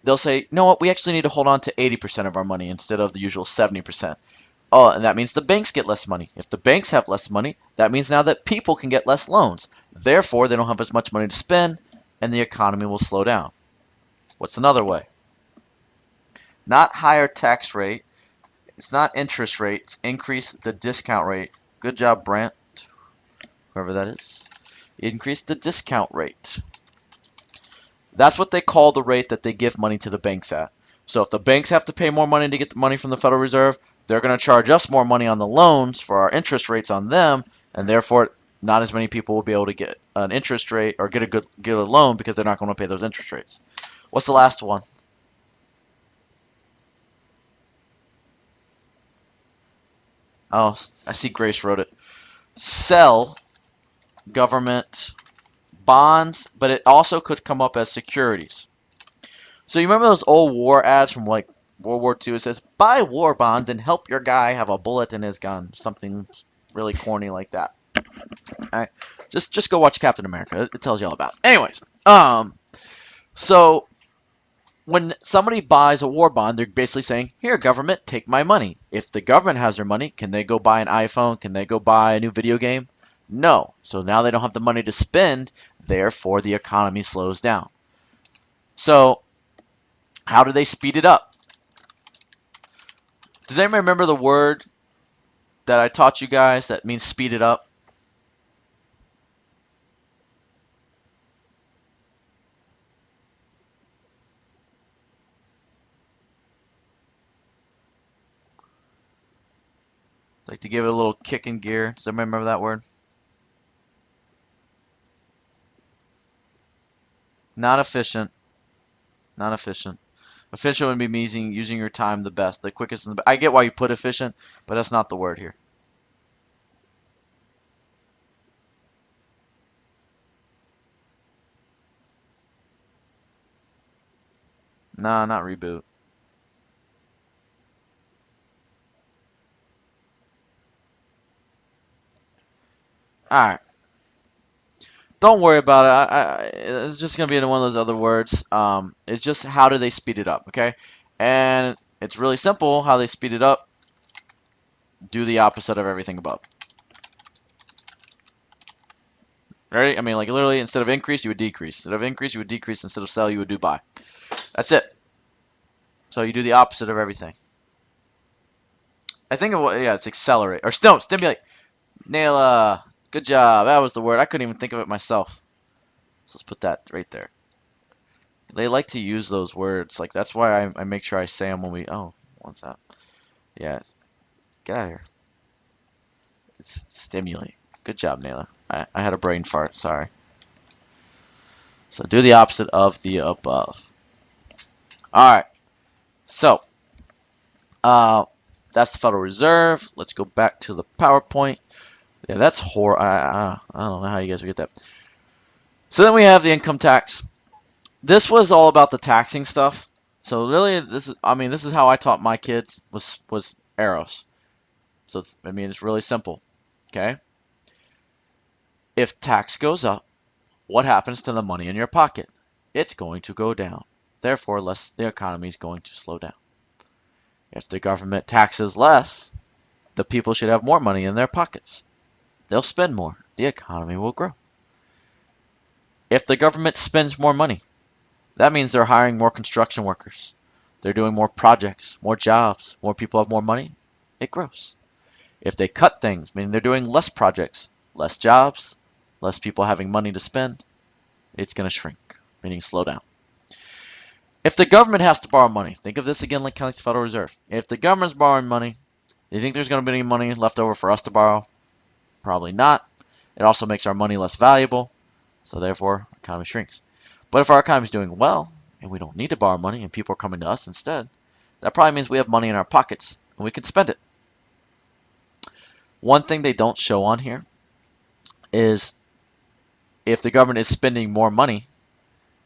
they'll say, you know what, we actually need to hold on to 80% of our money instead of the usual 70%. Oh, and that means the banks get less money. If the banks have less money, that means now that people can get less loans. Therefore, they don't have as much money to spend, and the economy will slow down. What's another way? Not higher tax rate. It's not interest rate. It's increase the discount rate. Good job, Brant, whoever that is. Increase the discount rate. That's what they call the rate that they give money to the banks at. So if the banks have to pay more money to get the money from the Federal Reserve, they're going to charge us more money on the loans for our interest rates on them, and therefore not as many people will be able to get an interest rate or get a loan because they're not going to pay those interest rates. What's the last one? Oh, I see Grace wrote it. sell government bonds, but it also could come up as securities. So you remember those old war ads from like World War II? It says, buy war bonds and help your guy have a bullet in his gun. Something really corny like that. All right, just go watch Captain America. It tells you all about it. Anyways, so when somebody buys a war bond, they're basically saying, here, government, take my money. If the government has their money, can they go buy an iPhone? Can they go buy a new video game? No. So now they don't have the money to spend, therefore the economy slows down. So how do they speed it up? Does anyone remember the word that I taught you guys that means speed it up? Like to give it a little kick in gear. Does anyone remember that word? Not efficient. Not efficient. Efficient would be meaning using your time the best, the quickest and the best. I get why you put efficient, but that's not the word here. Nah, not reboot. Alright. Don't worry about it. It's just going to be one of those other words. It's just how do they speed it up, okay? And it's really simple how they speed it up. Do the opposite of everything above. Right? I mean, like literally, instead of increase, you would decrease. Instead of increase, you would decrease. Instead of sell, you would do buy. That's it. So you do the opposite of everything. I think of what, yeah, it's accelerate. Or no, stimulate. Naila. Good job. That was the word. I couldn't even think of it myself. So let's put that right there. They like to use those words. Like, that's why I make sure I say them when we... Oh, what's that? Yeah. Get out of here. It's stimulate. Good job, Naila. I had a brain fart. Sorry. So do the opposite of the above. Alright. So, that's the Federal Reserve. Let's go back to the PowerPoint. Yeah, that's horrible. I don't know how you guys would get that. So then we have the income tax. This was all about the taxing stuff. So really, this is how I taught my kids was arrows. So it's really simple. Okay, if tax goes up, what happens to the money in your pocket? It's going to go down. Therefore, the economy is going to slow down. If the government taxes less, the people should have more money in their pockets. They'll spend more. The economy will grow. If the government spends more money, that means they're hiring more construction workers. They're doing more projects, more jobs, more people have more money. It grows. If they cut things, meaning they're doing less projects, less jobs, less people having money to spend, it's going to shrink, meaning slow down. If the government has to borrow money, think of this again like the Federal Reserve. If the government's borrowing money, do you think there's going to be any money left over for us to borrow? Probably not. It also makes our money less valuable, so therefore, our economy shrinks. But if our economy is doing well, and we don't need to borrow money, and people are coming to us instead, that probably means we have money in our pockets, and we can spend it. One thing they don't show on here is if the government is spending more money,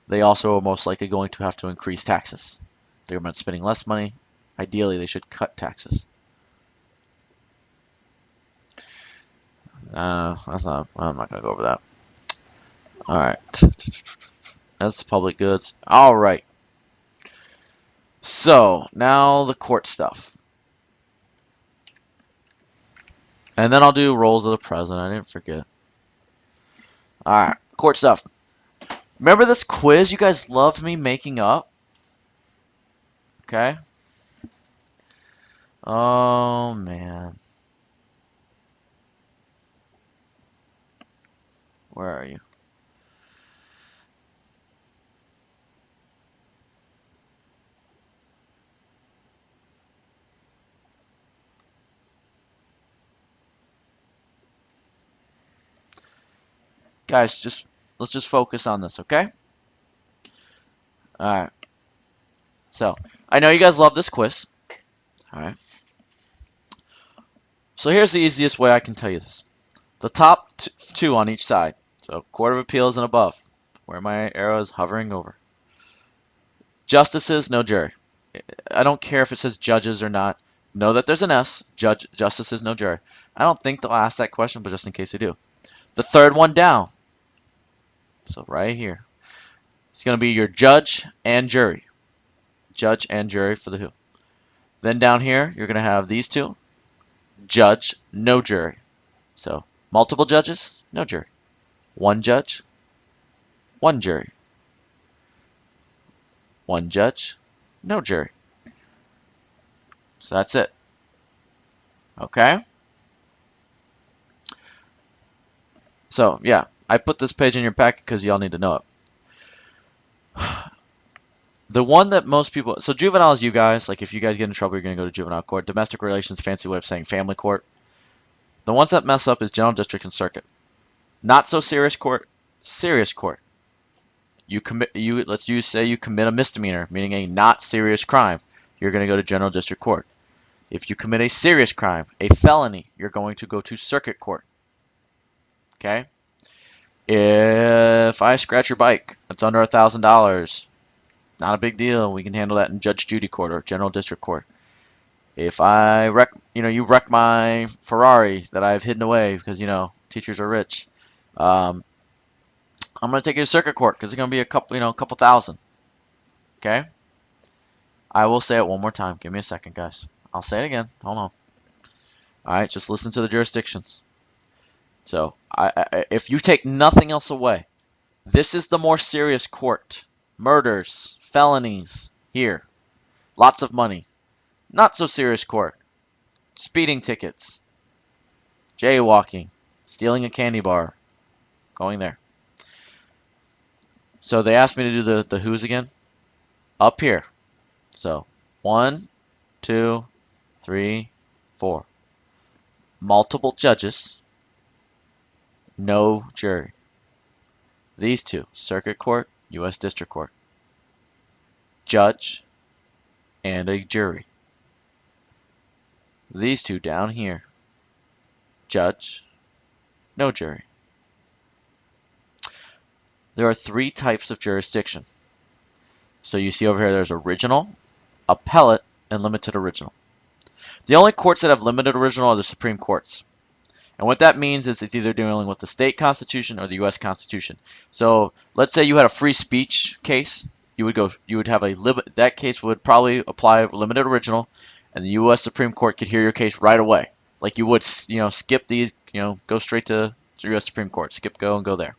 they also are most likely going to have to increase taxes. If the government's spending less money, ideally they should cut taxes. I'm not going to go over that. All right. That's the public goods. All right. So, now the court stuff. And then I'll do roles of the president. I didn't forget. All right. Court stuff. Remember this quiz you guys loved me making up? Okay. Oh, man. Where are you? Guys, let's just focus on this, okay? All right. So, I know you guys love this quiz. All right. So here's the easiest way I can tell you this. The top two on each side. So Court of Appeals and above, where my arrow is hovering over. Justices, no jury. I don't care if it says judges or not. Know that there's an S. Justices, no jury. I don't think they'll ask that question, but just in case they do. The third one down. So right here. It's going to be your judge and jury. Judge and jury for the who. Then down here, you're going to have these two. Judge, no jury. So multiple judges, no jury. One judge, one jury. One judge, no jury. So that's it. Okay? So, yeah, I put this page in your packet because y'all need to know it. The one that most people, so juvenile is you guys, like if you guys get in trouble, you're going to go to juvenile court. Domestic relations, fancy way of saying family court. The ones that mess up is general district and circuit. Not so serious court, serious court. Let's say you commit a misdemeanor, meaning a not serious crime. You're going to go to general district court. If you commit a serious crime, a felony, you're going to go to circuit court. Okay? If I scratch your bike, it's under $1,000. Not a big deal. We can handle that in Judge Judy court or general district court. If I you wreck my Ferrari that I've hidden away because teachers are rich, I'm gonna take you to circuit court because it's gonna be a couple thousand. Okay. I will say it one more time. Give me a second, guys. I'll say it again. Hold on. All right, just listen to the jurisdictions. So, if you take nothing else away, this is the more serious court. Murders, felonies, here. Lots of money. Not so serious court. Speeding tickets. Jaywalking. Stealing a candy bar. Going there. So they asked me to do the who's again. Up here. So 1, 2, 3, 4. Multiple judges. No jury. These two. Circuit court, U.S. District Court. Judge and a jury. These two down here. Judge, no jury. There are 3 types of jurisdiction. So you see over here there's original, appellate, and limited original. The only courts that have limited original are the Supreme Courts. And what that means is it's either dealing with the state constitution or the U.S. Constitution. So let's say you had a free speech case. You would have that case would probably apply limited original, and the U.S. Supreme Court could hear your case right away. Like you would, skip these, go straight to the U.S. Supreme Court. Skip, go, and go there.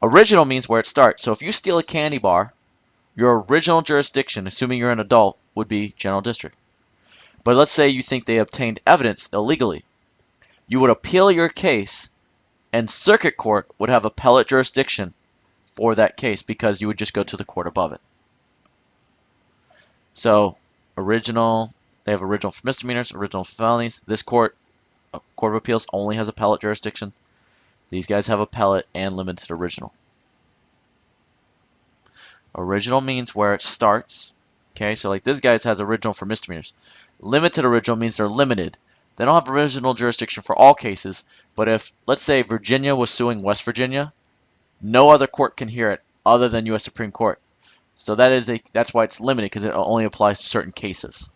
Original means where it starts. So if you steal a candy bar, your original jurisdiction, assuming you're an adult, would be general district. But let's say you think they obtained evidence illegally. You would appeal your case, and circuit court would have appellate jurisdiction for that case because you would just go to the court above it. So, they have original for misdemeanors, original for felonies. This court of appeals, only has appellate jurisdiction. These guys have appellate and limited original. Original means where it starts. Okay, so like this guy has original for misdemeanors. Limited original means they're limited. They don't have original jurisdiction for all cases, but if, let's say, Virginia was suing West Virginia, no other court can hear it other than U.S. Supreme Court. So that's why it's limited, because it only applies to certain cases.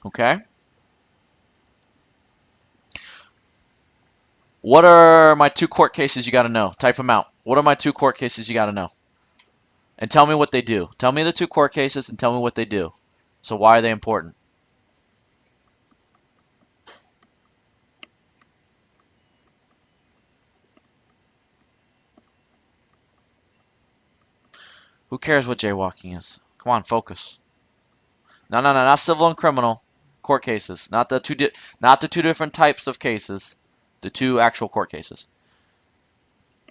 Okay? What are my 2 court cases you got to know? Type them out. What are my 2 court cases you got to know? And tell me what they do. Tell me the 2 court cases and tell me what they do. So why are they important? Who cares what jaywalking is? Come on, focus. No, not civil and criminal. Court cases. Not the 2 different types of cases. The 2 actual court cases.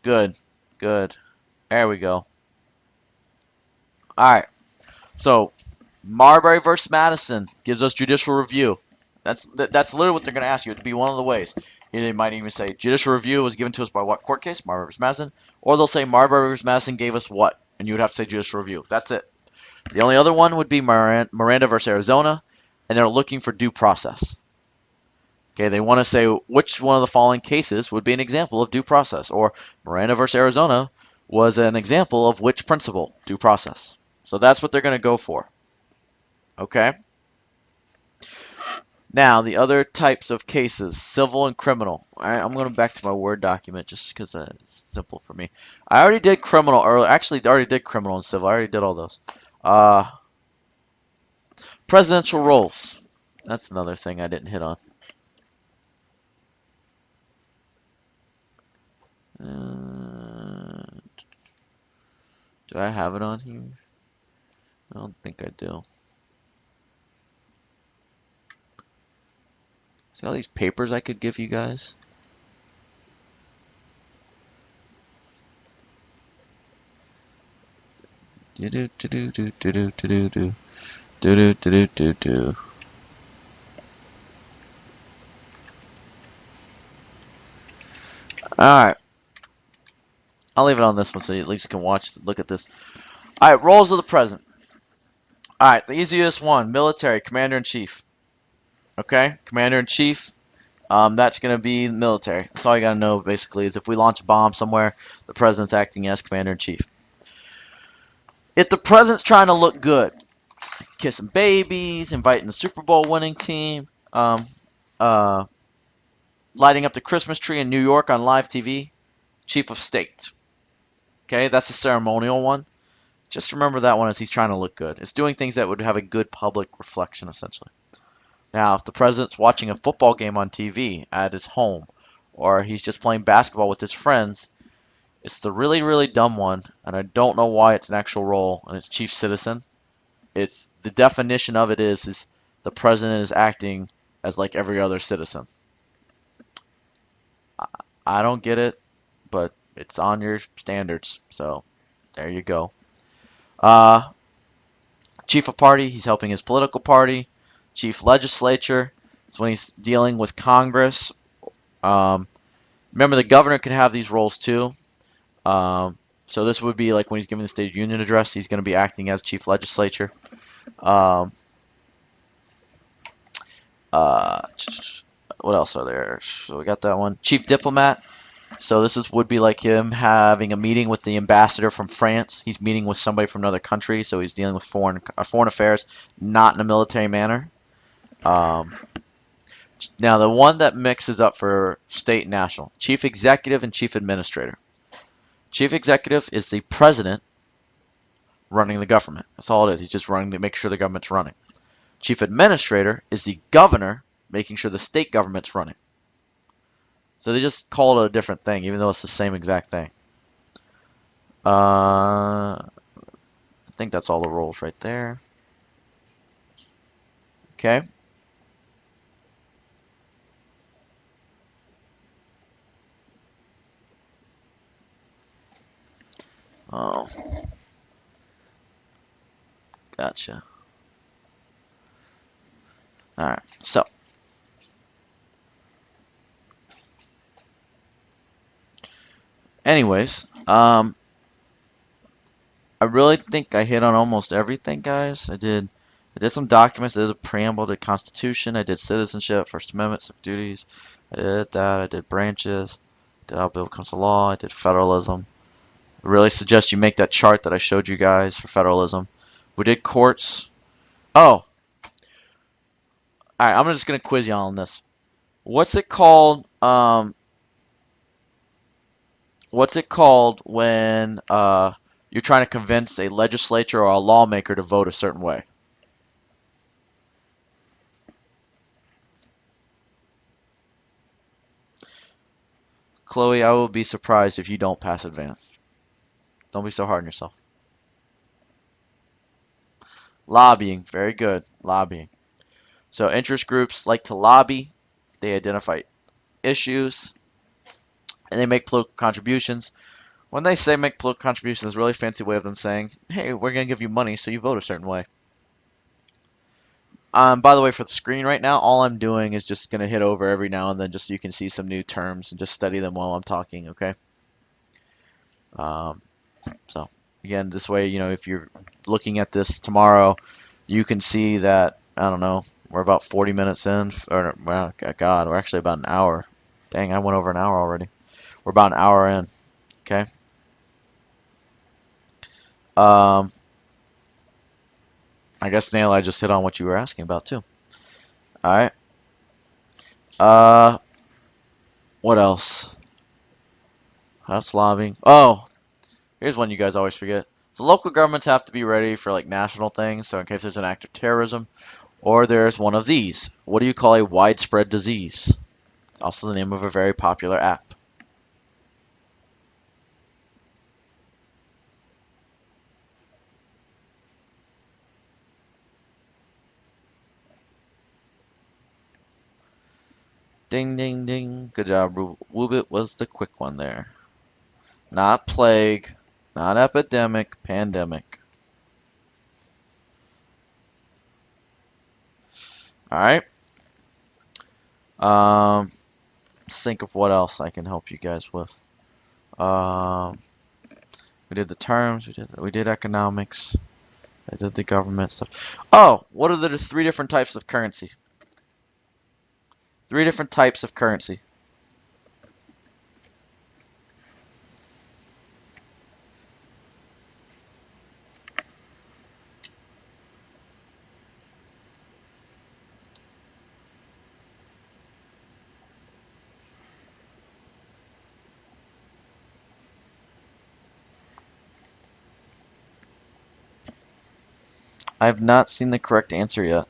Good. There we go. Alright. So, Marbury versus Madison gives us judicial review. That's literally what they're going to ask you. It'd be one of the ways. They might even say judicial review was given to us by what court case? Marbury versus Madison. Or they'll say Marbury versus Madison gave us what? And you would have to say judicial review. That's it. The only other one would be Miranda versus Arizona. And they're looking for due process. Okay, they want to say which one of the following cases would be an example of due process, or Miranda versus Arizona was an example of which principle, due process. So that's what they're going to go for. Okay? Now, the other types of cases, civil and criminal. I'm going back to my Word document just because it's simple for me. I already did criminal earlier. Actually, I already did criminal and civil. I already did all those. Presidential roles. That's another thing I didn't hit on. Do I have it on here? I don't think I do. See all these papers I could give you guys? Do do do do do do do do do do do do do do. All right, I'll leave it on this one so at least you can look at this. All right, roles of the president. All right, the easiest one, military, commander in chief. Okay, commander in chief. That's gonna be military. That's all you gotta know basically is if we launch a bomb somewhere, the president's acting as commander in chief. If the president's trying to look good, kissing babies, inviting the Super Bowl winning team, uh, lighting up the Christmas tree in New York on live TV, chief of state. Okay, that's the ceremonial one. Just remember that one as he's trying to look good. It's doing things that would have a good public reflection, essentially. Now, if the president's watching a football game on TV at his home, or he's just playing basketball with his friends, it's the really, really dumb one, and I don't know why it's an actual role, and it's chief citizen. It's the definition of it is the president is acting as like every other citizen. I don't get it, but it's on your standards, so there you go. Uh, Chief of party, he's helping his political party. Chief legislature, it's when he's dealing with Congress. Um, Remember, the governor can have these roles too. So this would be like when he's giving the State of Union address, he's going to be acting as chief legislature. Um, uh, what else are there? So we got that one. Chief diplomat. So this would be like him having a meeting with the ambassador from France. He's meeting with somebody from another country, so he's dealing with foreign affairs, not in a military manner. Um, Now, the one that mixes up for state and national, chief executive and chief administrator. Chief executive is the president running the government. That's all it is. He's just running to make sure the government's running. Chief administrator is the governor making sure the state government's running. So they just call it a different thing, even though it's the same exact thing. I think that's all the roles right there. Okay. Oh, gotcha. All right. So, anyways, I really think I hit on almost everything, guys. I did some documents. I did a preamble to the Constitution. I did citizenship, First Amendment, civic duties. I did that. I did branches. I did how bill becomes a law. I did federalism. I really suggest you make that chart that I showed you guys for federalism. We did courts. Oh, all right. I'm just gonna quiz y'all on this. What's it called? What's it called when you're trying to convince a legislature or a lawmaker to vote a certain way? Chloe, I will be surprised if you don't pass advanced. Don't be so hard on yourself. Lobbying, very good. Lobbying. So interest groups like to lobby. They identify issues and they make political contributions. When they say make political contributions, it's a really fancy way of them saying, hey, we're going to give you money so you vote a certain way. By the way, for the screen right now, all I'm doing is just going to hit over every now and then just so you can see some new terms and just study them while I'm talking, okay? Um, so, again, this way, if you're looking at this tomorrow, you can see that I don't know. We're about 40 minutes in. Or, well, God, we're actually about an hour. Dang, I went over an hour already. We're about an hour in. Okay. Um, I guess, Nail, I just hit on what you were asking about, too. All right. Uh, what else? House lobbying. Oh, here's one you guys always forget. So local governments have to be ready for like national things. So in case there's an act of terrorism, or there's one of these. What do you call a widespread disease? It's also the name of a very popular app. Ding, ding, ding. Good job, Woobit was the quick one there. Not plague, not epidemic, pandemic. All right. Let's think of what else I can help you guys with. Um, we did the terms. We did economics. I did the government stuff. Oh, what are the three different types of currency? Three different types of currency. I have not seen the correct answer yet.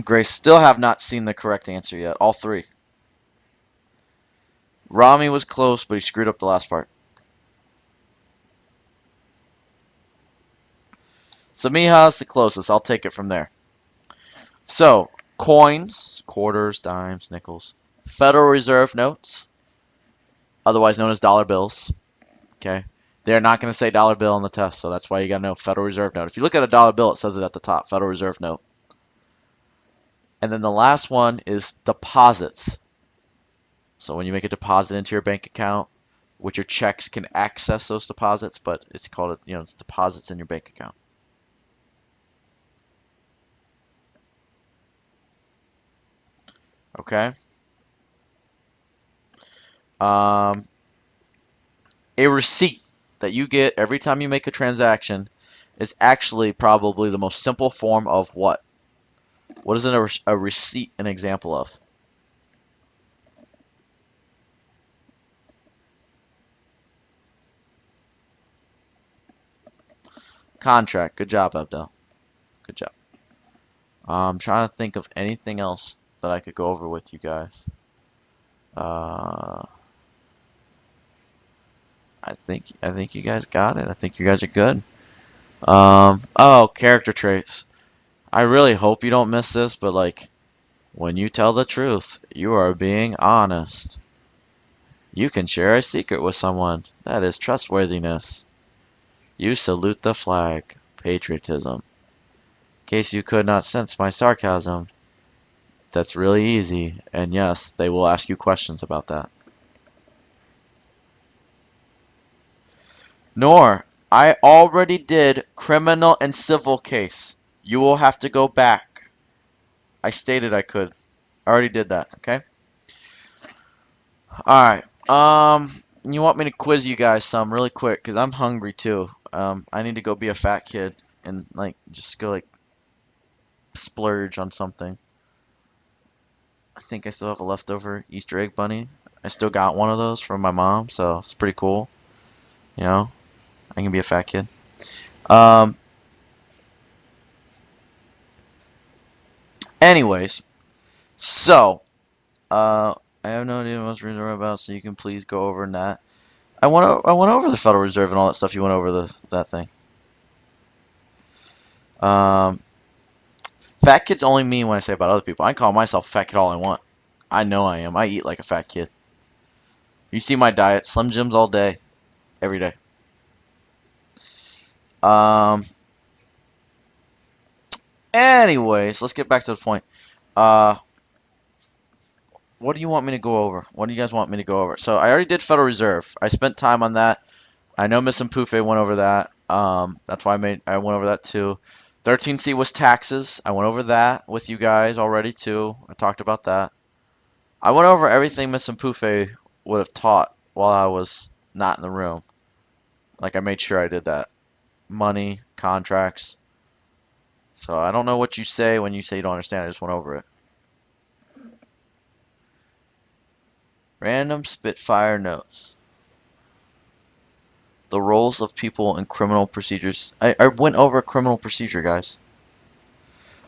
Grace, still have not seen the correct answer yet. All three. Rami was close, but he screwed up the last part. Samiha's the closest. I'll take it from there. So, coins, quarters, dimes, nickels, Federal Reserve notes, otherwise known as dollar bills. Okay. They're not going to say dollar bill on the test, so that's why you got to know Federal Reserve note. If you look at a dollar bill, it says it at the top, Federal Reserve note. And then the last one is deposits. So when you make a deposit into your bank account, which your checks can access those deposits, but it's called, it's deposits in your bank account. Okay. Um, a receipt that you get every time you make a transaction is actually probably the most simple form of what? What is a receipt an example of? Contract. Good job, Abdel. Good job. I'm trying to think of anything else that I could go over with you guys. Uh, I think you guys got it. I think you guys are good. Oh, character traits. I really hope you don't miss this, but like, when you tell the truth, you are being honest. You can share a secret with someone. That is trustworthiness. You salute the flag. Patriotism. In case you could not sense my sarcasm, that's really easy. And yes, they will ask you questions about that. Nor, I already did criminal and civil case. You will have to go back. I stated I could. I already did that, okay? Alright. You want me to quiz you guys some really quick, because I'm hungry too. I need to go be a fat kid and like just go like splurge on something. I think I still have a leftover Easter egg bunny. I still got one of those from my mom, so it's pretty cool. You know, I can be a fat kid. Um, anyways, so I have no idea what else we're about, so you can please go over that. I went over the Federal Reserve and all that stuff. You went over that thing. Um, fat kid's only mean when I say about other people. I can call myself a fat kid all I want. I know I am. I eat like a fat kid. You see my diet: Slim Jims all day, every day. Um. Anyways, let's get back to the point. Uh, what do you want me to go over? What do you guys want me to go over? So I already did Federal Reserve. I spent time on that. I know Miss Mpufe went over that. That's why I went over that too. 13C was taxes. I went over that with you guys already too. I talked about that. I went over everything Miss Mpufe would have taught while I was not in the room. Like I made sure I did that. Money, contracts. So I don't know what you say when you say you don't understand. I just went over it. Random Spitfire notes. The roles of people in criminal procedures. I went over criminal procedure, guys.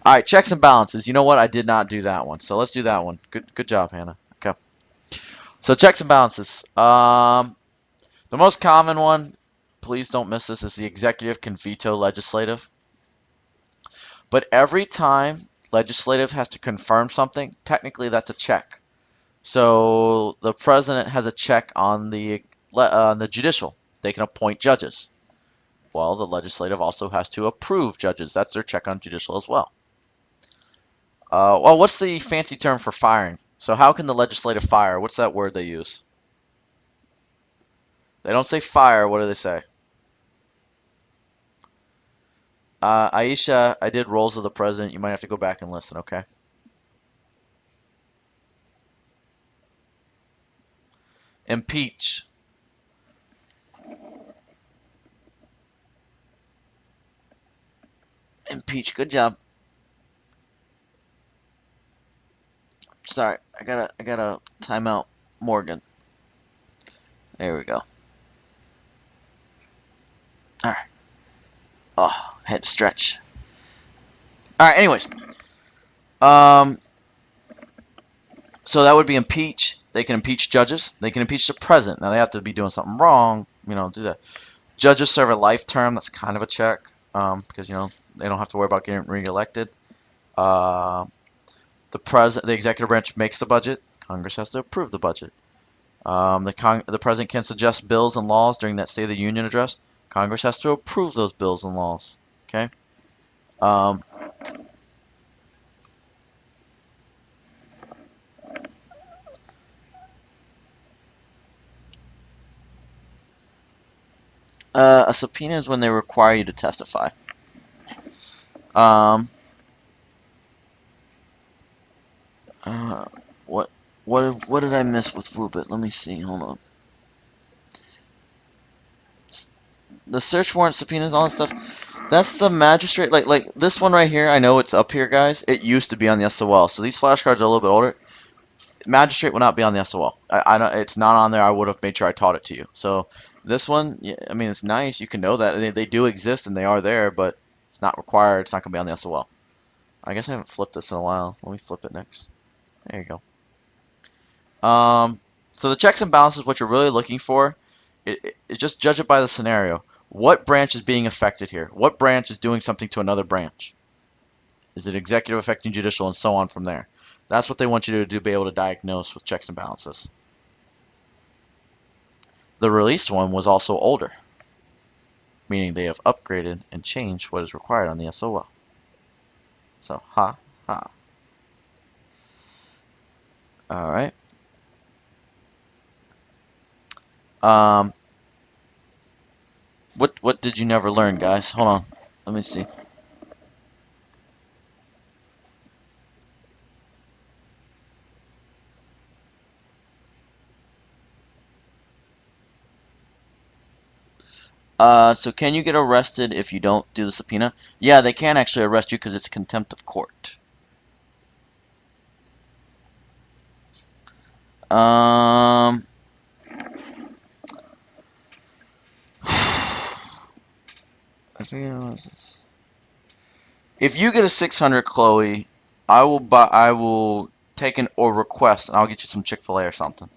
All right, checks and balances. You know what? I did not do that one. So let's do that one. Good job, Hannah. Okay. So checks and balances. The most common one, please don't miss this, is the executive can veto legislative. But every time legislative has to confirm something, technically that's a check. So the president has a check on the judicial. They can appoint judges. Well, the legislative also has to approve judges. That's their check on judicial as well. Well, what's the fancy term for firing? So how can the legislative fire? What's that word they use? They don't say fire. What do they say? Aisha, I did roles of the president. You might have to go back and listen, okay? Impeach. Impeach. Good job. Sorry, I gotta time out Morgan. There we go. All right. Oh, had to stretch. All right. Anyways, um, so that would be impeach. They can impeach judges. They can impeach the president. Now they have to be doing something wrong. Do that. Judges serve a life term. That's kind of a check, because they don't have to worry about getting reelected. Uh, the executive branch makes the budget. Congress has to approve the budget. The president can suggest bills and laws during that State of the Union address. Congress has to approve those bills and laws. Okay. Um, a subpoena is when they require you to testify. Um, uh, what what did I miss with Wubit? Let me see. Hold on. The search warrant subpoenas, all that stuff. That's the magistrate. Like this one right here. I know it's up here, guys. It used to be on the SOL. So these flashcards are a little bit older. Magistrate will not be on the SOL. I know it's not on there. I would have made sure I taught it to you. So this one, yeah, I mean, it's nice. You can know that they do exist and they are there, but it's not required. It's not going to be on the SOL. I guess I haven't flipped this in a while. Let me flip it next. There you go. So the checks and balances, what you're really looking for, is just judge it by the scenario. What branch is being affected here? What branch is doing something to another branch? Is it executive affecting judicial and so on from there? That's what they want you to do, be able to diagnose with checks and balances. The released one was also older, meaning they have upgraded and changed what is required on the SOL. So, ha, ha. All right. Um, what did you never learn, guys? Hold on. Let me see. So can you get arrested if you don't do the subpoena? Yeah, they can actually arrest you because it's contempt of court. Um, I forget. If you get a 600, Chloe, I will take an or request, and I'll get you some Chick-fil-A or something.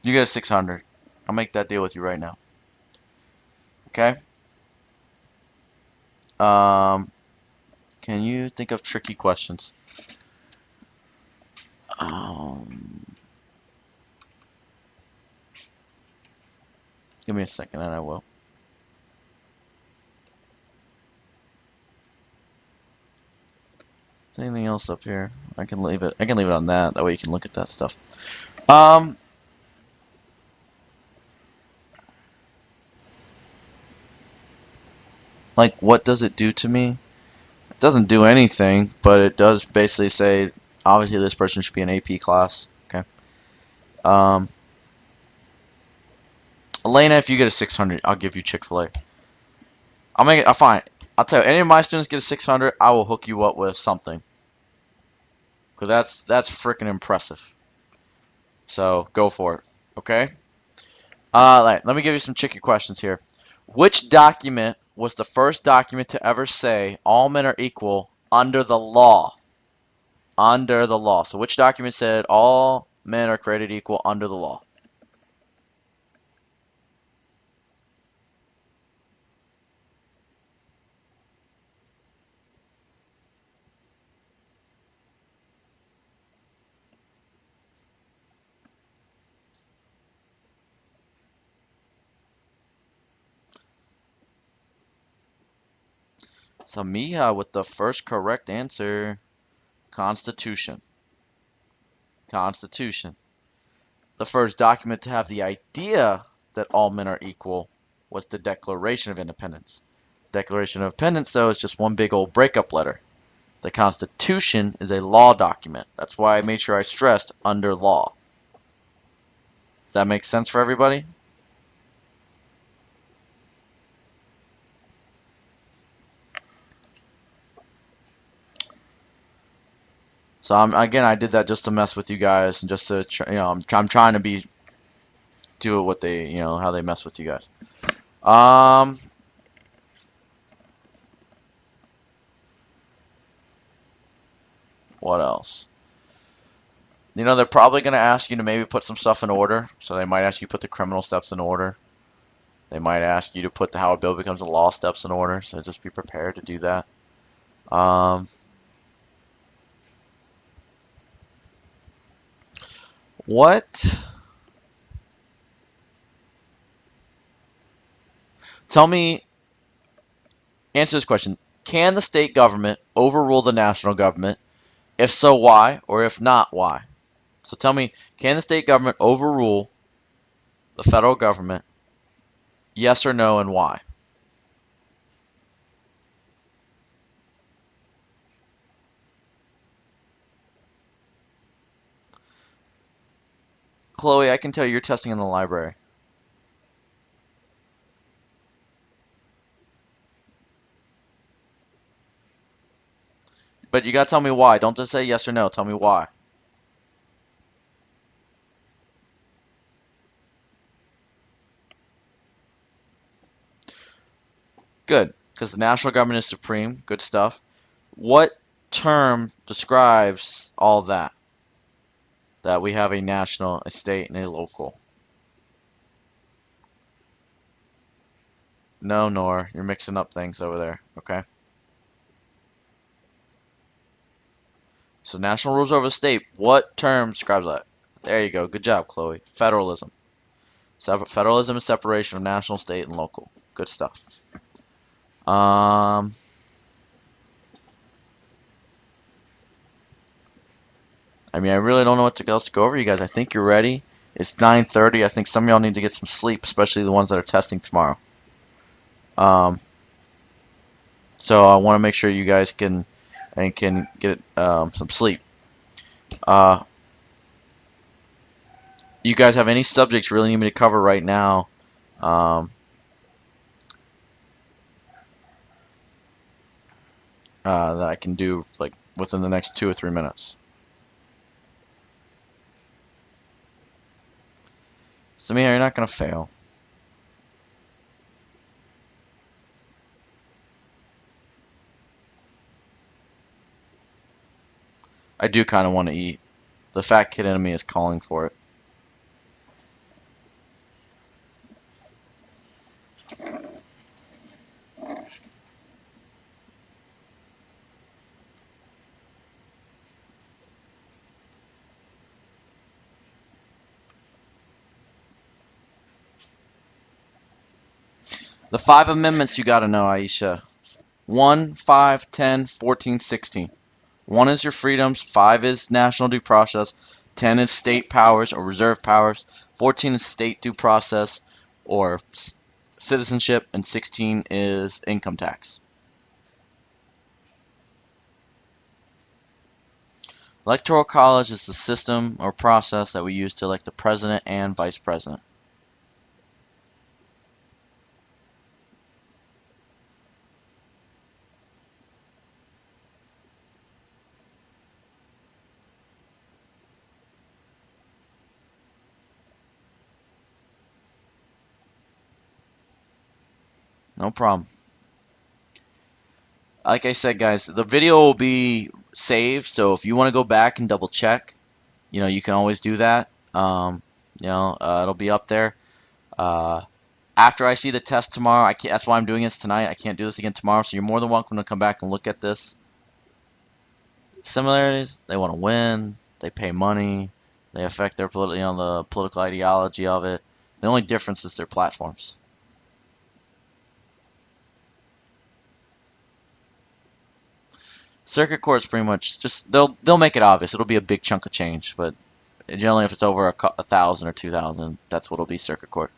You get a 600. I'll make that deal with you right now. Okay? Um, can you think of tricky questions? Give me a second and I will. Is there anything else up here? I can leave it. I can leave it on that. That way you can look at that stuff. Like what does it do to me? doesn't do anything, but it does basically say, obviously this person should be an AP class. Okay. Um, Elena, if you get a 600, I'll give you Chick-fil-A. I'll make it. I'll fine. I'll tell you, any of my students get a 600, I will hook you up with something, because that's freaking impressive. So go for it. Okay. Let me give you some tricky questions here. Which document was the first document to ever say all men are equal under the law? Under the law. So which document said all men are created equal under the law? So Mija with the first correct answer. Constitution. Constitution. The first document to have the idea that all men are equal was the Declaration of Independence. Declaration of Independence, though, is just one big old breakup letter. The Constitution is a law document. That's why I made sure I stressed under law. Does that make sense for everybody? So again, I did that just to mess with you guys and just to, I'm trying to do what they, how they mess with you guys. What else? They're probably going to ask you to maybe put some stuff in order. So they might ask you to put the criminal steps in order. They might ask you to put the how a bill becomes a law steps in order. So just be prepared to do that. What? Tell me, answer this question. Can the state government overrule the national government? If so, why? Or if not, why? So tell me, can the state government overrule the federal government? Yes or no, and why? Chloe, I can tell you're testing in the library. But you gotta tell me why. Don't just say yes or no. Tell me why. Good. Because the national government is supreme. Good stuff. What term describes all that? That we have a national, a state, and a local. No, nor. You're mixing up things over there. Okay. So national rules over the state. What term describes that? There you go. Good job, Chloe. Federalism. Federalism is separation of national, state, and local. Good stuff. I really don't know what else to go over, you guys. I think you're ready. It's 9:30. I think some of y'all need to get some sleep, especially the ones that are testing tomorrow. Um, so I want to make sure you guys can get some sleep. Uh, you guys have any subjects you really need me to cover right now? Um, that I can do like within the next 2 or 3 minutes. Samir, you're not gonna fail. I do kind of want to eat. The fat kid in me is calling for it. The 5 amendments you gotta know, Aisha. 1, 5, 10, 14, 16. 1 is your freedoms, 5 is national due process, 10 is state powers or reserve powers, 14 is state due process or citizenship, and 16 is income tax. Electoral College is the system or process that we use to elect the president and vice president. No problem. Like I said, guys, the video will be saved, so if you want to go back and double check, you can always do that. It'll be up there. Uh, After I see the test tomorrow, I can't, that's why I'm doing this tonight. I can't do this again tomorrow, so you're more than welcome to come back and look at this. Similarities, they want to win, they pay money, they affect their the political ideology of it. The only difference is their platforms. Circuit court is pretty much just they'll make it obvious. It'll be a big chunk of change, but generally if it's over a thousand or 2,000, that's what'll be circuit court.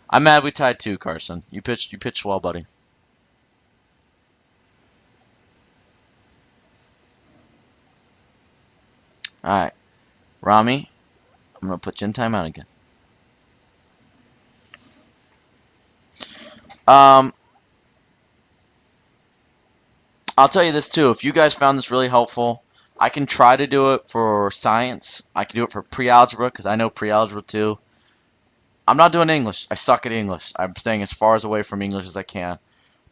I'm mad we tied two, Carson. You pitched well, buddy. All right, Rami, I'm gonna put you in timeout again. Um, I'll tell you this too. If you guys found this really helpful, I can try to do it for science. I can do it for pre-algebra because I know pre-algebra too. I'm not doing English. I suck at English. I'm staying as far as away from English as I can.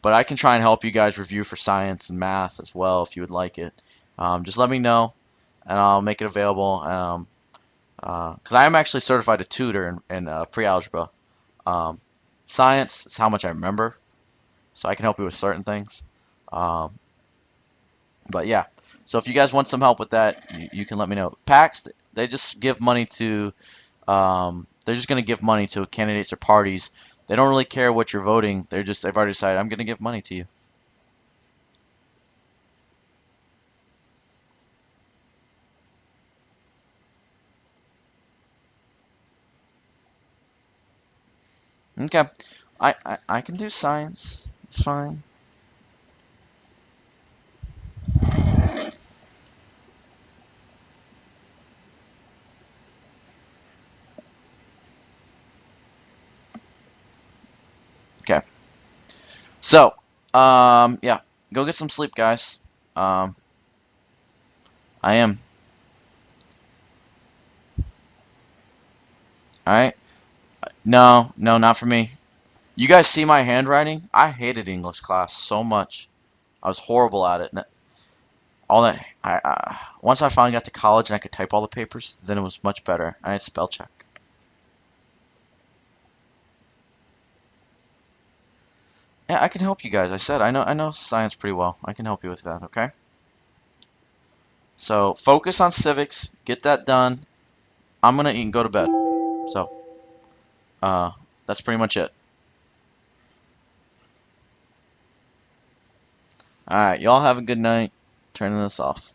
But I can try and help you guys review for science and math as well if you would like it. Just let me know, and I'll make it available. Because I am actually certified a tutor in pre-algebra. Um, Science is how much I remember, so I can help you with certain things. Um, but yeah, so if you guys want some help with that, you can let me know. PACs, they just give money to, they're just going to give money to candidates or parties. They don't really care what you're voting. They've already decided, I'm going to give money to you. Okay, I can do science. It's fine. Okay, so, yeah, go get some sleep, guys. Um, I am. All right. No, no, not for me. You guys see my handwriting? I hated English class so much. I was horrible at it. All that once I finally got to college and I could type all the papers, then it was much better. I had spell check. Yeah, I can help you guys. I said I know science pretty well. I can help you with that, okay? So focus on civics, get that done. I'm gonna eat and go to bed. So uh that's pretty much it. Alright, y'all have a good night. Turning this off.